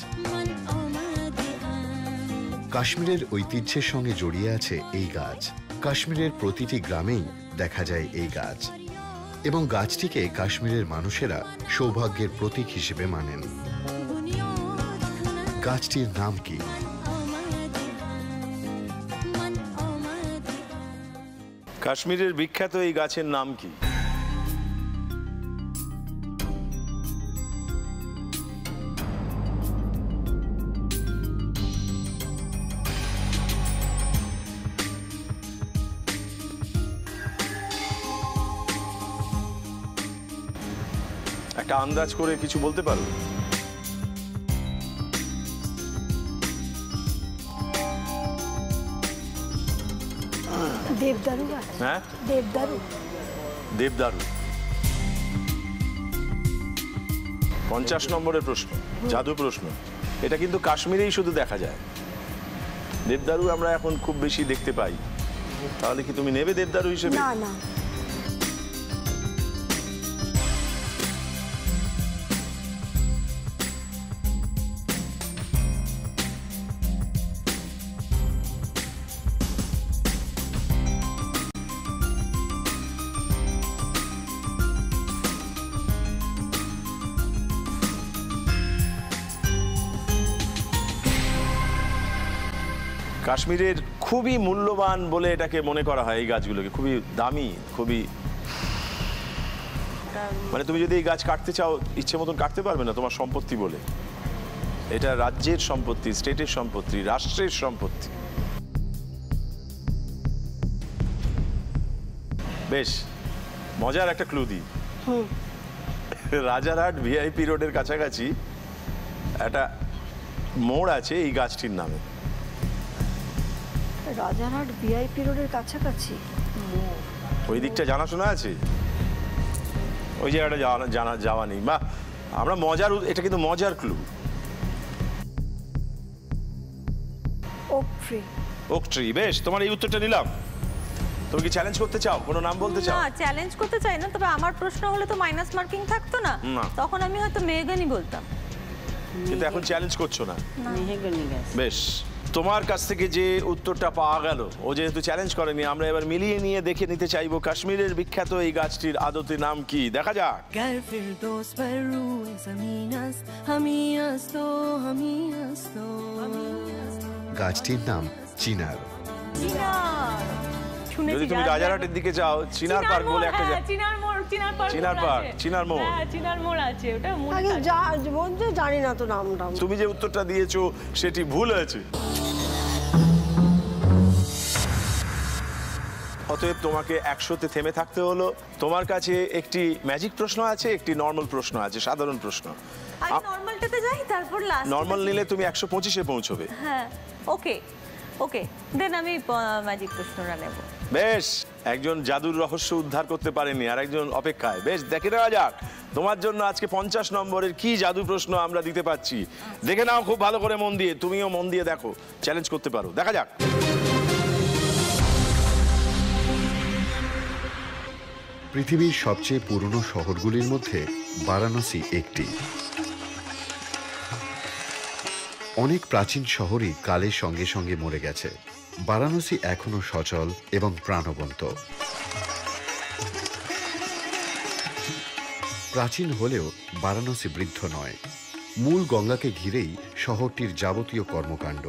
কাশ্মীরের ঐতিহ্যের সঙ্গে জড়িয়ে আছে এই গাছ। কাশ্মীরের প্রতিটি গ্রামেই দেখা যায় এই গাছ, এবং গাছটিকে কাশ্মীরের মানুষেরা সৌভাগ্যের প্রতীক হিসেবে মানেন। গাছটির নাম কি? কাশ্মীরের বিখ্যাত এই গাছের নাম কি? একটা আন্দাজ করে কিছু বলতে পারো? দেবদারু গাছ। হ্যাঁ, দেবদারু। দেবদারু। 50 নম্বরের প্রশ্ন, জাদু প্রশ্ন। এটা কিন্তু কাশ্মীরেই শুধু দেখা যায়। দেবদারু আমরা এখন খুব বেশি দেখতে পাই। তাহলে কি তুমি নেবে দেবদারু হিসেবে? না না। কাশ্মীরের খুবই মূল্যবান বলে এটাকে মনে করা হয়। এই গাছগুলোকে খুবই দামি, খুবই, মানে তুমি যদি এই গাছ কাটতে চাও ইচ্ছে মতন কাটতে পারবে না, তোমার সম্পত্তি বলে। এটা রাজ্যের সম্পত্তি, স্টেটের সম্পত্তি, রাষ্ট্রের সম্পত্তি। বেশ মজার একটা ক্লু দিই। রাজারহাট ভিআইপি রোডের কাছাকাছি একটা মোড় আছে এই গাছটির নামে। রাজারহাট ভিআইপি রোডের কাছাকাছি ওই দিকটা জানাশোনা আছে? ওই জায়গাটা যাওয়া নেই। বা আমরা মজার, এটা কিন্তু মজার clue. Oak tree. Oak tree. বেশ, তোমার এই উত্তরটা নিলাম। তুমি কি চ্যালেঞ্জ করতে চাও? কোনো নাম বলতে চাও? না, চ্যালেঞ্জ করতে চাই না, তবে আমার প্রশ্ন হলে তো মাইনাস মার্কিং থাকতো না, তখন আমি হয়তো মেহগানি বলতাম। কিন্তু এখন চ্যালেঞ্জ করছো না। মেহগনি গাছ। বেশ, তোমার কাছ থেকে যে উত্তরটা পাওয়া গেল, ও যেহেতু চ্যালেঞ্জ করেনি, আমরা এবার মিলিয়ে নিয়ে দেখে নিতে চাইবো কাশ্মীরের বিখ্যাত এই গাছটির আদতে নাম কি। দেখা যাক। গাছটির নাম চিনার। যদি তুমি রাজারহাটের দিকে যাও চিনার পার্ক বলে একটা চিনার মোড় আছে, ওটা জানি না তো নামটা। তুমি যে উত্তরটা দিয়েছো সেটি ভুল হয়েছে। অতএব তোমাকে 100-তে থেমে থাকতে হলো। তোমার কাছে একটি ম্যাজিক প্রশ্ন আছে, একটি নর্মাল প্রশ্ন আছে, সাধারণ প্রশ্ন। নর্মালটাতে যাই, তারপর লাস্ট নর্মাল নিলে তুমি 125-এ পৌঁছবে। হ্যাঁ, ওকে ওকে, দেন আমি ম্যাজিক প্রশ্নটা নেব। বেশ, একজন জাদুর রহস্য উদ্ধার করতে পারেনি, আর একজন অপেক্ষায়। বেশ, দেখে নেওয়া যাক তোমার জন্য আজকে 50 নম্বরের কি জাদু প্রশ্ন আমরা দিতে পারছি। দেখে নাও খুব ভালো করে মন দিয়ে, তুমিও মন দিয়ে দেখো, চ্যালেঞ্জ করতে পারো। দেখা যাক। পৃথিবীর সবচেয়ে পুরনো শহরগুলির মধ্যে বারাণসী একটি। অনেক প্রাচীন শহরই কালের সঙ্গে সঙ্গে মরে গেছে। বারাণসী এখনো সচল এবং প্রাণবন্ত। প্রাচীন হলেও বারাণসী বৃদ্ধ নয়। মূল গঙ্গাকে ঘিরেই শহরটির যাবতীয় কর্মকাণ্ড।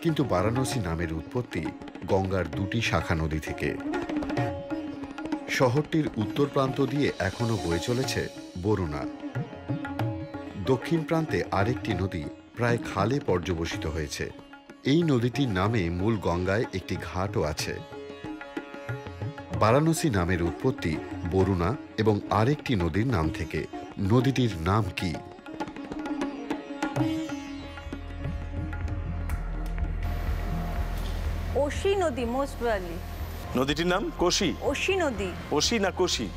কিন্তু বারাণসী নামের উৎপত্তি গঙ্গার দুটি শাখা নদী থেকে। শহরটির উত্তর প্রান্ত দিয়ে এখনো বয়ে চলেছে বরুণা। দক্ষিণ প্রান্তে আরেকটি নদী প্রায় খালে পর্যবসিত হয়েছে। এই নদীটির নামে মূল গঙ্গায় একটি ঘাটও আছে। বারাণসী নামের উৎপত্তি বরুণা এবং আরেকটি নদীর নাম থেকে। নদীটির নাম কি? ওশি নদী, মোস্ট ভ্যালি। নদীটির নাম কোশি। ওশি নদী। ওশি না কোশি?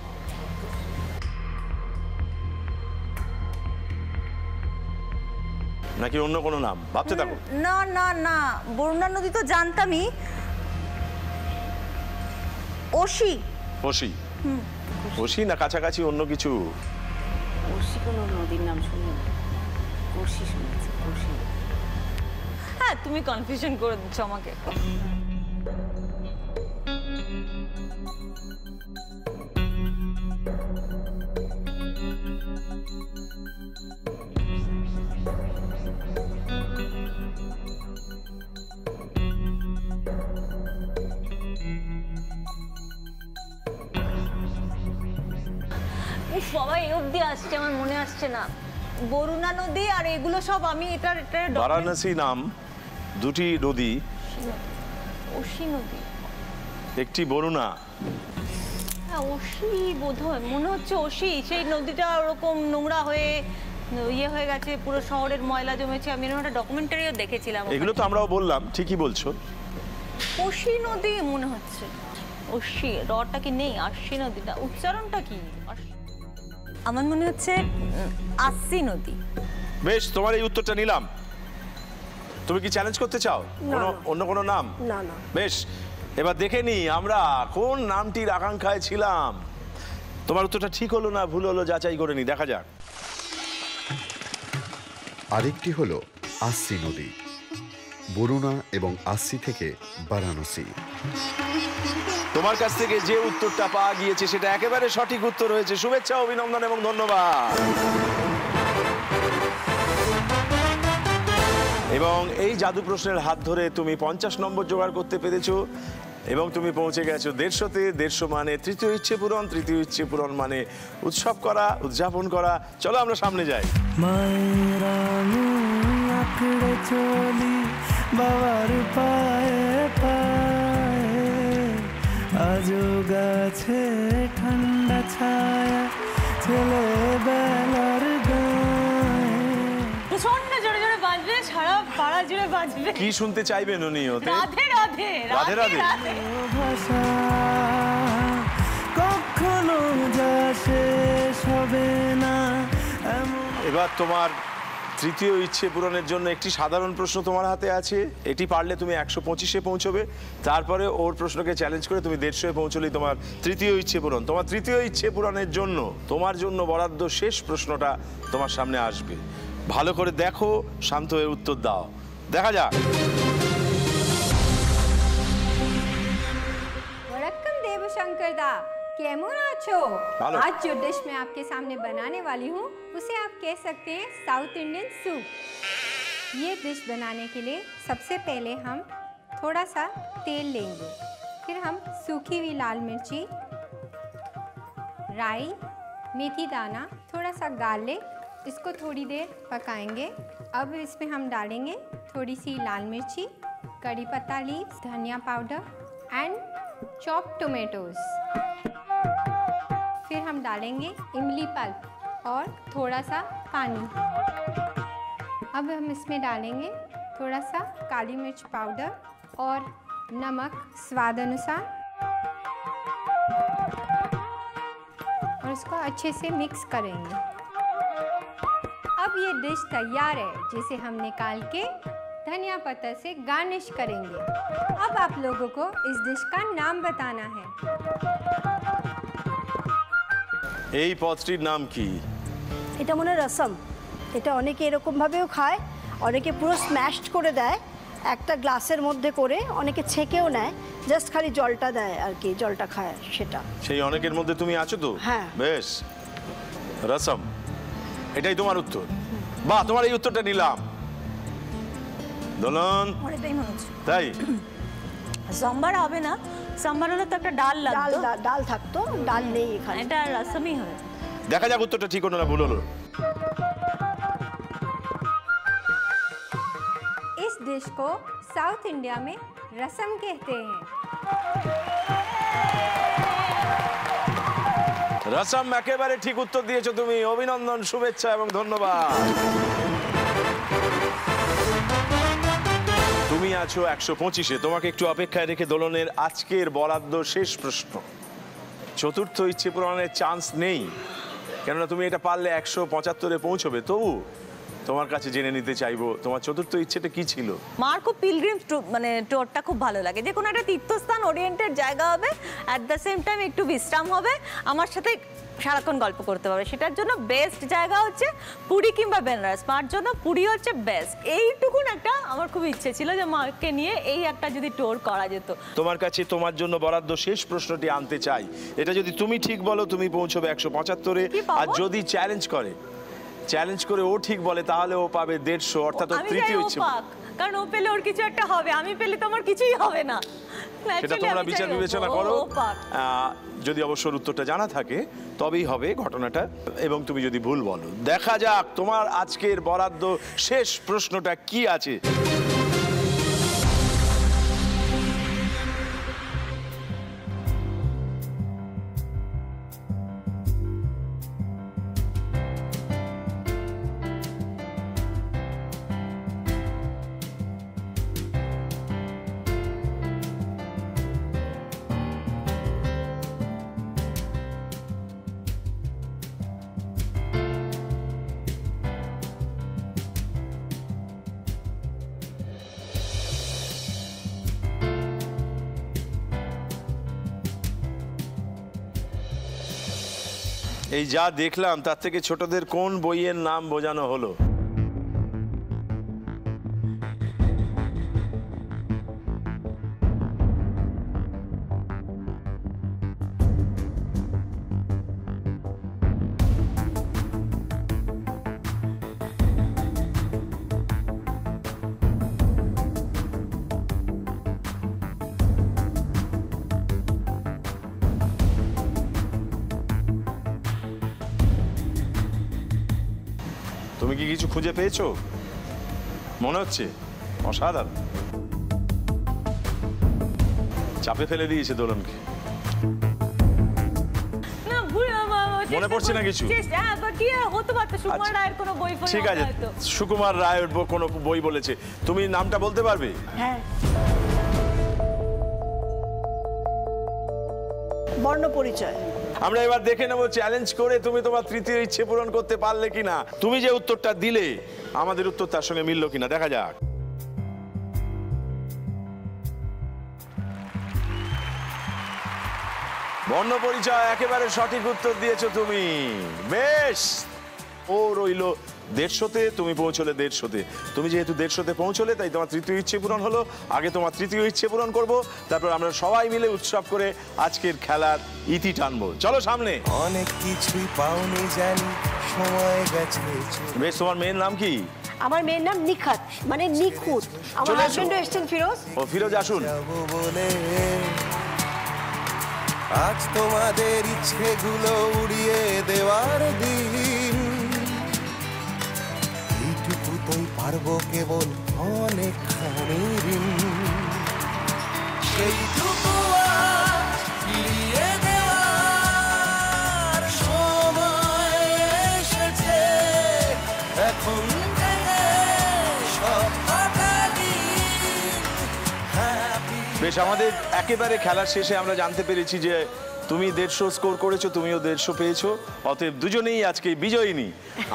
নাকি অন্য কোনো নাম ভাবতে থাকো? না না না, বরুণা নদী তো জানতামই। ওশি। ওশি। ওশি না কাছাকাছি অন্য কিছু? কোশি কোনো নদীর নাম শুনি না, কোশি শুনেছি, কোশি। হ্যাঁ, তুমি কনফিউশন করে দিচ্ছ আমাকে। সবাই এই অবধি আসছে, আমার মনে আসছে না। বরুণা নদী আর এগুলো সব আমি এটার বারাণসী নাম দুটি নদী, ওশি নদী, একটি বরুণা। হ্যাঁ, ওশি বোধহয়, মনে হচ্ছে ওশি। সেই নদীটা ওরকম নোংরা হয়ে ইয়ে হয়ে গেছে, পুরো শহরের ময়লা জমেছে। আমি এরকম একটা ডকুমেন্টারিও দেখেছিলাম। এগুলো তো আমরাও বললাম, ঠিকই বলছো। ওশি নদী মনে হচ্ছে। ওশি রটা কি নেই? আশি নদীটা উচ্চারণটা কি? আমার মনে হচ্ছে আশি নদী। বেশ, তোমার এই উত্তরটা নিলাম। তুমি কি চ্যালেঞ্জ করতে চাও অন্য কোনো নাম? না না। বেশ, এবার দেখে নি আমরা কোন নামটির আকাঙ্ক্ষায় ছিলাম। তোমার উত্তরটা ঠিক হলো না ভুল হলো যাচাই করে নি, দেখা যাক। আরেকটি হলো আস্সি নদী। বরুণা এবং আস্সি থেকে বারাণসী। তোমার কাছ থেকে যে উত্তরটা পাওয়া গিয়েছে সেটা একেবারে সঠিক উত্তর হয়েছে। শুভেচ্ছা, অভিনন্দন এবং ধন্যবাদ। এবং এই জাদু প্রশ্নের হাত ধরে তুমি 50 নম্বর জোগাড় করতে পেরেছো এবং তুমি পৌঁছে গেছো 150-তে। 150 মানে তৃতীয় ইচ্ছে পূরণ। তৃতীয় ইচ্ছে পূরণ মানে উৎসব করা, উদযাপন করা। চলো আমরা সামনে যাই। মায়ের আমি আঁকড়ে চলি বাবার পায়ে পায়ে, আজও গাছে ঠান্ডা ছায়া ছেলেবেলার গায়ে। প্রচন্ড জোরে জোরে বাজবে, সারা পাড়া জুড়ে বাজবে। কি শুনতে চাইবেন উনি? ওতে রাধে রাধে রাধে রাধে। ভাষা কখনো যা শেষ হবে না। এবার তোমার তৃতীয় ইচ্ছে পূরণের জন্য একটি সাধারণ প্রশ্ন তোমার হাতে আছে। এটি পারলে তুমি 125-এ পৌঁছবে। তারপরে ওর প্রশ্নকে চ্যালেঞ্জ করে তুমি 150-এ পৌঁছলেই তোমার তৃতীয় ইচ্ছে পূরণ। তোমার তৃতীয় ইচ্ছে পূরণের জন্য তোমার জন্য বরাদ্দ শেষ প্রশ্নটা তোমার সামনে আসবে। ভালো করে দেখো, শান্ত হয়ে উত্তর দাও। দেখা যাক। வணக்கம் தேவசங்கர் தா. केमन आछो? हेलो। आज जो डिश मैं आपके सामने बनाने वाली हूँ उसे आप कह सकते हैं साउथ इंडियन सूप। ये डिश बनाने के लिए सबसे पहले हम थोड़ा सा तेल लेंगे, फिर हम सूखी हुई लाल मिर्ची, राई, मेथी दाना, थोड़ा सा गार्लिक, इसको थोड़ी देर पकाएंगे। अब इसमें हम डालेंगे थोड़ी सी लाल मिर्ची, कड़ी पत्ता लीव्स, धनिया पाउडर एंड चॉप्ड टोमेटोज। फिर हम डालेंगे इमली पल्प और थोड़ा सा पानी। अब हम इसमें डालेंगे थोड़ा सा काली मिर्च पाउडर और नमक स्वाद अनुसार और इसको अच्छे से मिक्स करेंगे। अब ये डिश तैयार है, जिसे हम निकाल के धनिया पत्ता से गार्निश करेंगे। अब आप लोगों को इस डिश का नाम बताना है। এই পদটির নাম কি? এটা মনে হয় রসম। এটা অনেকে এরকমভাবেও খায়, অনেকে পুরো স্ম্যাশড করে দেয় একটা গ্লাসের মধ্যে করে, অনেকে ছেঁকেও নেয়, জাস্ট খালি জলটা দেয় আর কি, জলটা খায় সেটা। সেই অনেকের মধ্যে তুমি আছো তো? হ্যাঁ। বেশ, রসম, এটাই তোমার উত্তর। বাহ, তোমার এই উত্তরটা নিলাম। দোলন, এটাই মনে হচ্ছে। তাই সম্বার হবে না, সম্বার হলে তো একটা ডাল লাগতো। ডাল থাকতো, ডাল নেই এখানে। এটা রসমই হবে। দেখা যাক উত্তরটা ঠিক হলো না ভুল হলো। इस डिश को साउथ इंडिया में रसम कहते हैं। রসম একেবারে ঠিক উত্তর দিয়েছো তুমি। অভিনন্দন, শুভেচ্ছা এবং ধন্যবাদ। তুমি আছো 125-এ। তোমাকে একটু অপেক্ষায় রেখে দোলনের আজকের বরাদ্দ শেষ প্রশ্ন। চতুর্থ ইচ্ছে পূরণের চান্স নেই, কেননা তুমি এটা পারলে 175-এ পৌঁছবে। তবু তোমার কাছে জেনে নিতে চাইবো তোমার চতুর্থ ইচ্ছেটা কি ছিল? মার খুব পিলগ্রিম মানে ট্যুরটা খুব ভালো লাগে, যে কোনো একটা তীর্থস্থান ওরিয়েন্টেড জায়গা হবে, অ্যাট দ্য সেম টাইম একটু বিশ্রাম হবে, আমার সাথে সারাক্ষণ গল্প করতে পারবে। সেটার জন্য বেস্ট জায়গা হচ্ছে পুরী কিংবা বেনারস। মার জন্য পুরী হচ্ছে বেস্ট। এইটুকুন একটা আমার খুব ইচ্ছে ছিল যে মাকে নিয়ে এই একটা যদি ট্যুর করা যেত। তোমার কাছে তোমার জন্য বরাদ্দ শেষ প্রশ্নটি আনতে চাই। এটা যদি তুমি ঠিক বলো তুমি পৌঁছবে 175-এ, আর যদি চ্যালেঞ্জ করে ও ঠিক বলে তাহলে ও পাবে 150, অর্থাৎ তৃতীয় ইচ্ছে। কারণ ও পেলে ওর কিছু একটা হবে, আমি পেলে তোমার কিছুই হবে না। সেটা তোমরা বিচার বিবেচনা করো। যদি অবশ্যই উত্তরটা জানা থাকে তবেই হবে ঘটনাটা, এবং তুমি যদি ভুল বলো। দেখা যাক তোমার আজকের বরাদ্দ শেষ প্রশ্নটা কি আছে। এই যা দেখলাম তার থেকে ছোটদের কোন বইয়ের নাম বোঝানো হলো? তুমি কি কিছু খুঁজে পেয়েছো? মনে হচ্ছে অসাধারণ। চাপে ফেলে দিয়েছে দোলনকে। মনে পড়ছে না কিছু? ঠিক আছে, সুকুমার রায়ের কোনো বই বলেছে। তুমি নামটা বলতে পারবে? হ্যাঁ, বর্ণ পরিচয়। আমরা এবার দেখে নেব চ্যালেঞ্জ করে তুমি তোমার তৃতীয় ইচ্ছে পূরণ করতে পারলে কিনা। তুমি যে উত্তরটা দিলে আমাদের উত্তর তার সঙ্গে মিললো কিনা দেখা যাক। বর্ণ পরিচয়, একেবারে সঠিক উত্তর দিয়েছো তুমি। বেশ, ও রইল 150-তে, তুমি পৌঁছলে 150-তে। তুমি যেহেতু 150-তে পৌঁছলে, তাই তোমার তৃতীয় ইচ্ছে পূরণ হলো। আগে তোমার তৃতীয় ইচ্ছে পূরণ করব, তারপর আমরা সবাই মিলে উৎসব করে আজকের খেলার ইতি টানবো। চলো সামনে। অনেক কিছুই পাওনি জানি, সময় গেছে। বেশ, তোমার মেয়ের নাম কি? আমার মেয়ের নাম নিখাত, মানে নিখুঁত। আমার চলে এসো। হাজবেন্ডও এসেছেন, ফিরোজ। ও ফিরোজ, আসুন। বলে আজ তোমাদের ইচ্ছেগুলো উড়িয়ে দেওয়ার দিন, এইটুকুতেই পারবো কেবল অনেকখানি ঋণ, সেইটুকু আজ ফিরিয়ে দেওয়ার সময় এসেছে। এখন থেকে সব বেশ, আমাদের একেবারে খেলার শেষে আমরা জানতে পেরেছি যে তুমি 150 স্কোর করেছো, তুমিও 150 পেয়েছো, অতএব দুজনেই আজকে বিজয়িনী।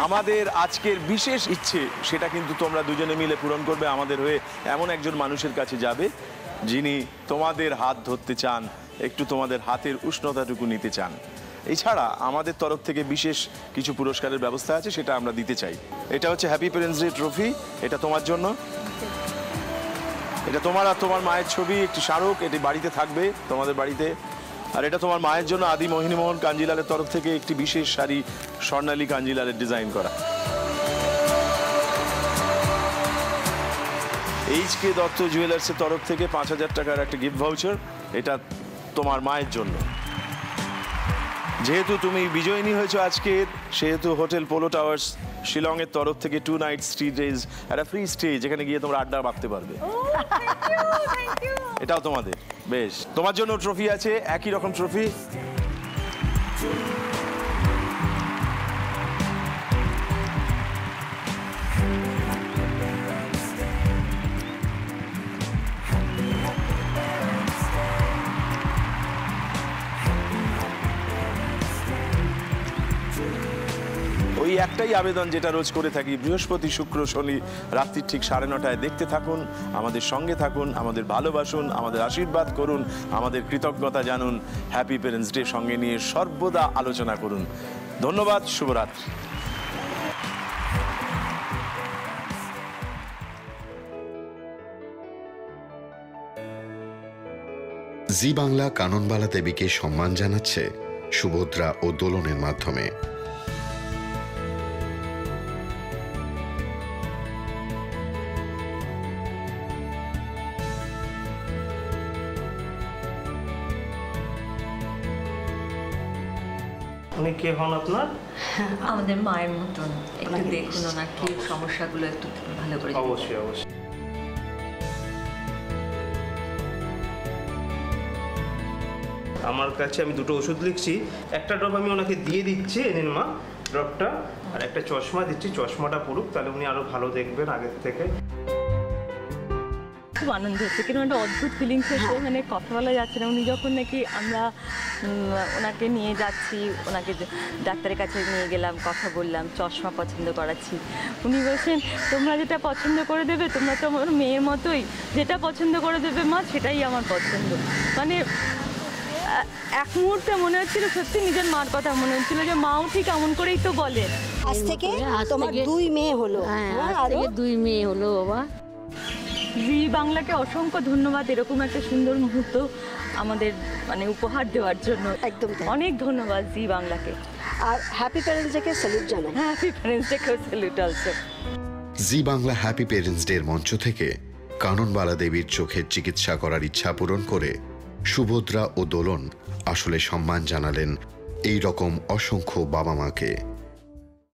আমাদের আজকের বিশেষ ইচ্ছে সেটা কিন্তু তোমরা দুজনে মিলে পূরণ করবে। আমাদের হয়ে এমন একজন মানুষের কাছে যাবে যিনি তোমাদের হাত ধরতে চান, একটু তোমাদের হাতের উষ্ণতাটুকু নিতে চান। এছাড়া আমাদের তরফ থেকে বিশেষ কিছু পুরস্কারের ব্যবস্থা আছে, সেটা আমরা দিতে চাই। এটা হচ্ছে হ্যাপি প্যারেন্টস ডে ট্রফি, এটা তোমার জন্য। এটা তোমার আর তোমার মায়ের ছবি, একটি স্মারক, এটি বাড়িতে থাকবে তোমাদের বাড়িতে। আর এটা তোমার মায়ের জন্য আদি মোহিনীমোহন কাঞ্জিলালের তরফ থেকে একটি বিশেষ শাড়ি, স্বর্ণালী কাঞ্জিলালের ডিজাইন করা। এইচ.কে. দত্ত জুয়েলার্সের তরফ থেকে 5,000 টাকার একটা গিফট ভাউচার, এটা তোমার মায়ের জন্য। যেহেতু তুমি বিজয়িনী হয়েছো আজকের, সেহেতু হোটেল পোলো টাওয়ার্স শিলংয়ের তরফ থেকে 2 নাইট স্টেজ, একটা ফ্রি স্টেজ, যেখানে গিয়ে তোমরা আড্ডা মারতে পারবে। এটাও তোমাদের। বেশ, তোমার জন্য ট্রফি আছে, একই রকম ট্রফি। ওই একটাই আবেদন যেটা রোজ করে থাকি, বৃহস্পতি শুক্র শনি রাত্রি ঠিক 9:30টায় দেখতে থাকুন, আমাদের সঙ্গে থাকুন, আমাদের ভালোবাসুন, আমাদের আশীর্বাদ করুন, আমাদের কৃতজ্ঞতা জানুন, হ্যাপি প্যারেন্টস ডে সঙ্গে নিয়ে সর্বদা আলোচনা করুন। ধন্যবাদ, শুভরাত্রি। জি বাংলা কাননবালা দেবীকে সম্মান জানাচ্ছে সুভদ্রা ও দোলনের মাধ্যমে। উনি কে হন আপনার? আমাদের মায়ের মতন, একটু দেখুন ওনার কি সমস্যাগুলো একটু ভালো করে। অবশ্যই অবশ্যই। আমার কাছে আমি দুটো ওষুধ লিখছি, একটা ড্রপ আমি ওনাকে দিয়ে দিচ্ছি, এনেন মা ড্রপটা, আর একটা চশমা দিচ্ছি, চশমাটা পড়ুক, তাহলে উনি আরো ভালো দেখবেন আগের থেকে। খুব আনন্দ হচ্ছে, কিন্তু একটা অদ্ভুত ফিলিংস হচ্ছে, মানে কথা বলা যাচ্ছে না। উনি যখন নাকি আমরা ওনাকে নিয়ে যাচ্ছি, ওনাকে ডাক্তারের কাছে নিয়ে গেলাম, কথা বললাম, চশমা পছন্দ করাচ্ছি, উনি বলছেন তোমরা যেটা পছন্দ করে দেবে, তোমরা তো আমার মেয়ের মতোই, যেটা পছন্দ করে দেবে মা সেটাই আমার পছন্দ। মানে এক মুহূর্তে মনে হচ্ছিল সত্যি নিজের মার কথা মনে হচ্ছিল, যে মাও ঠিক এমন করেই তো বলে। আজ থেকে তোমার 2 মেয়ে হলো। আজ থেকে 2 মেয়ে হলো বাবা। জি বাংলাকে অসংখ্য ধন্যবাদ এরকম একটা সুন্দর মুহূর্ত আমাদের মানে উপহার দেওয়ার জন্য। একদম অনেক ধন্যবাদ জি বাংলাকে। আর হ্যাপি প্যারেন্টস ডে কে স্যালুট জানাই। হ্যাপি প্যারেন্টস ডে কে স্যালুট অলসো। জি বাংলা হ্যাপি প্যারেন্টস ডে এর মঞ্চ থেকে কাননবালা দেবীর চোখের চিকিৎসা করার ইচ্ছা পূরণ করে সুভদ্রা ও দোলন আসলে সম্মান জানালেন এই রকম অসংখ্য বাবা মাকে।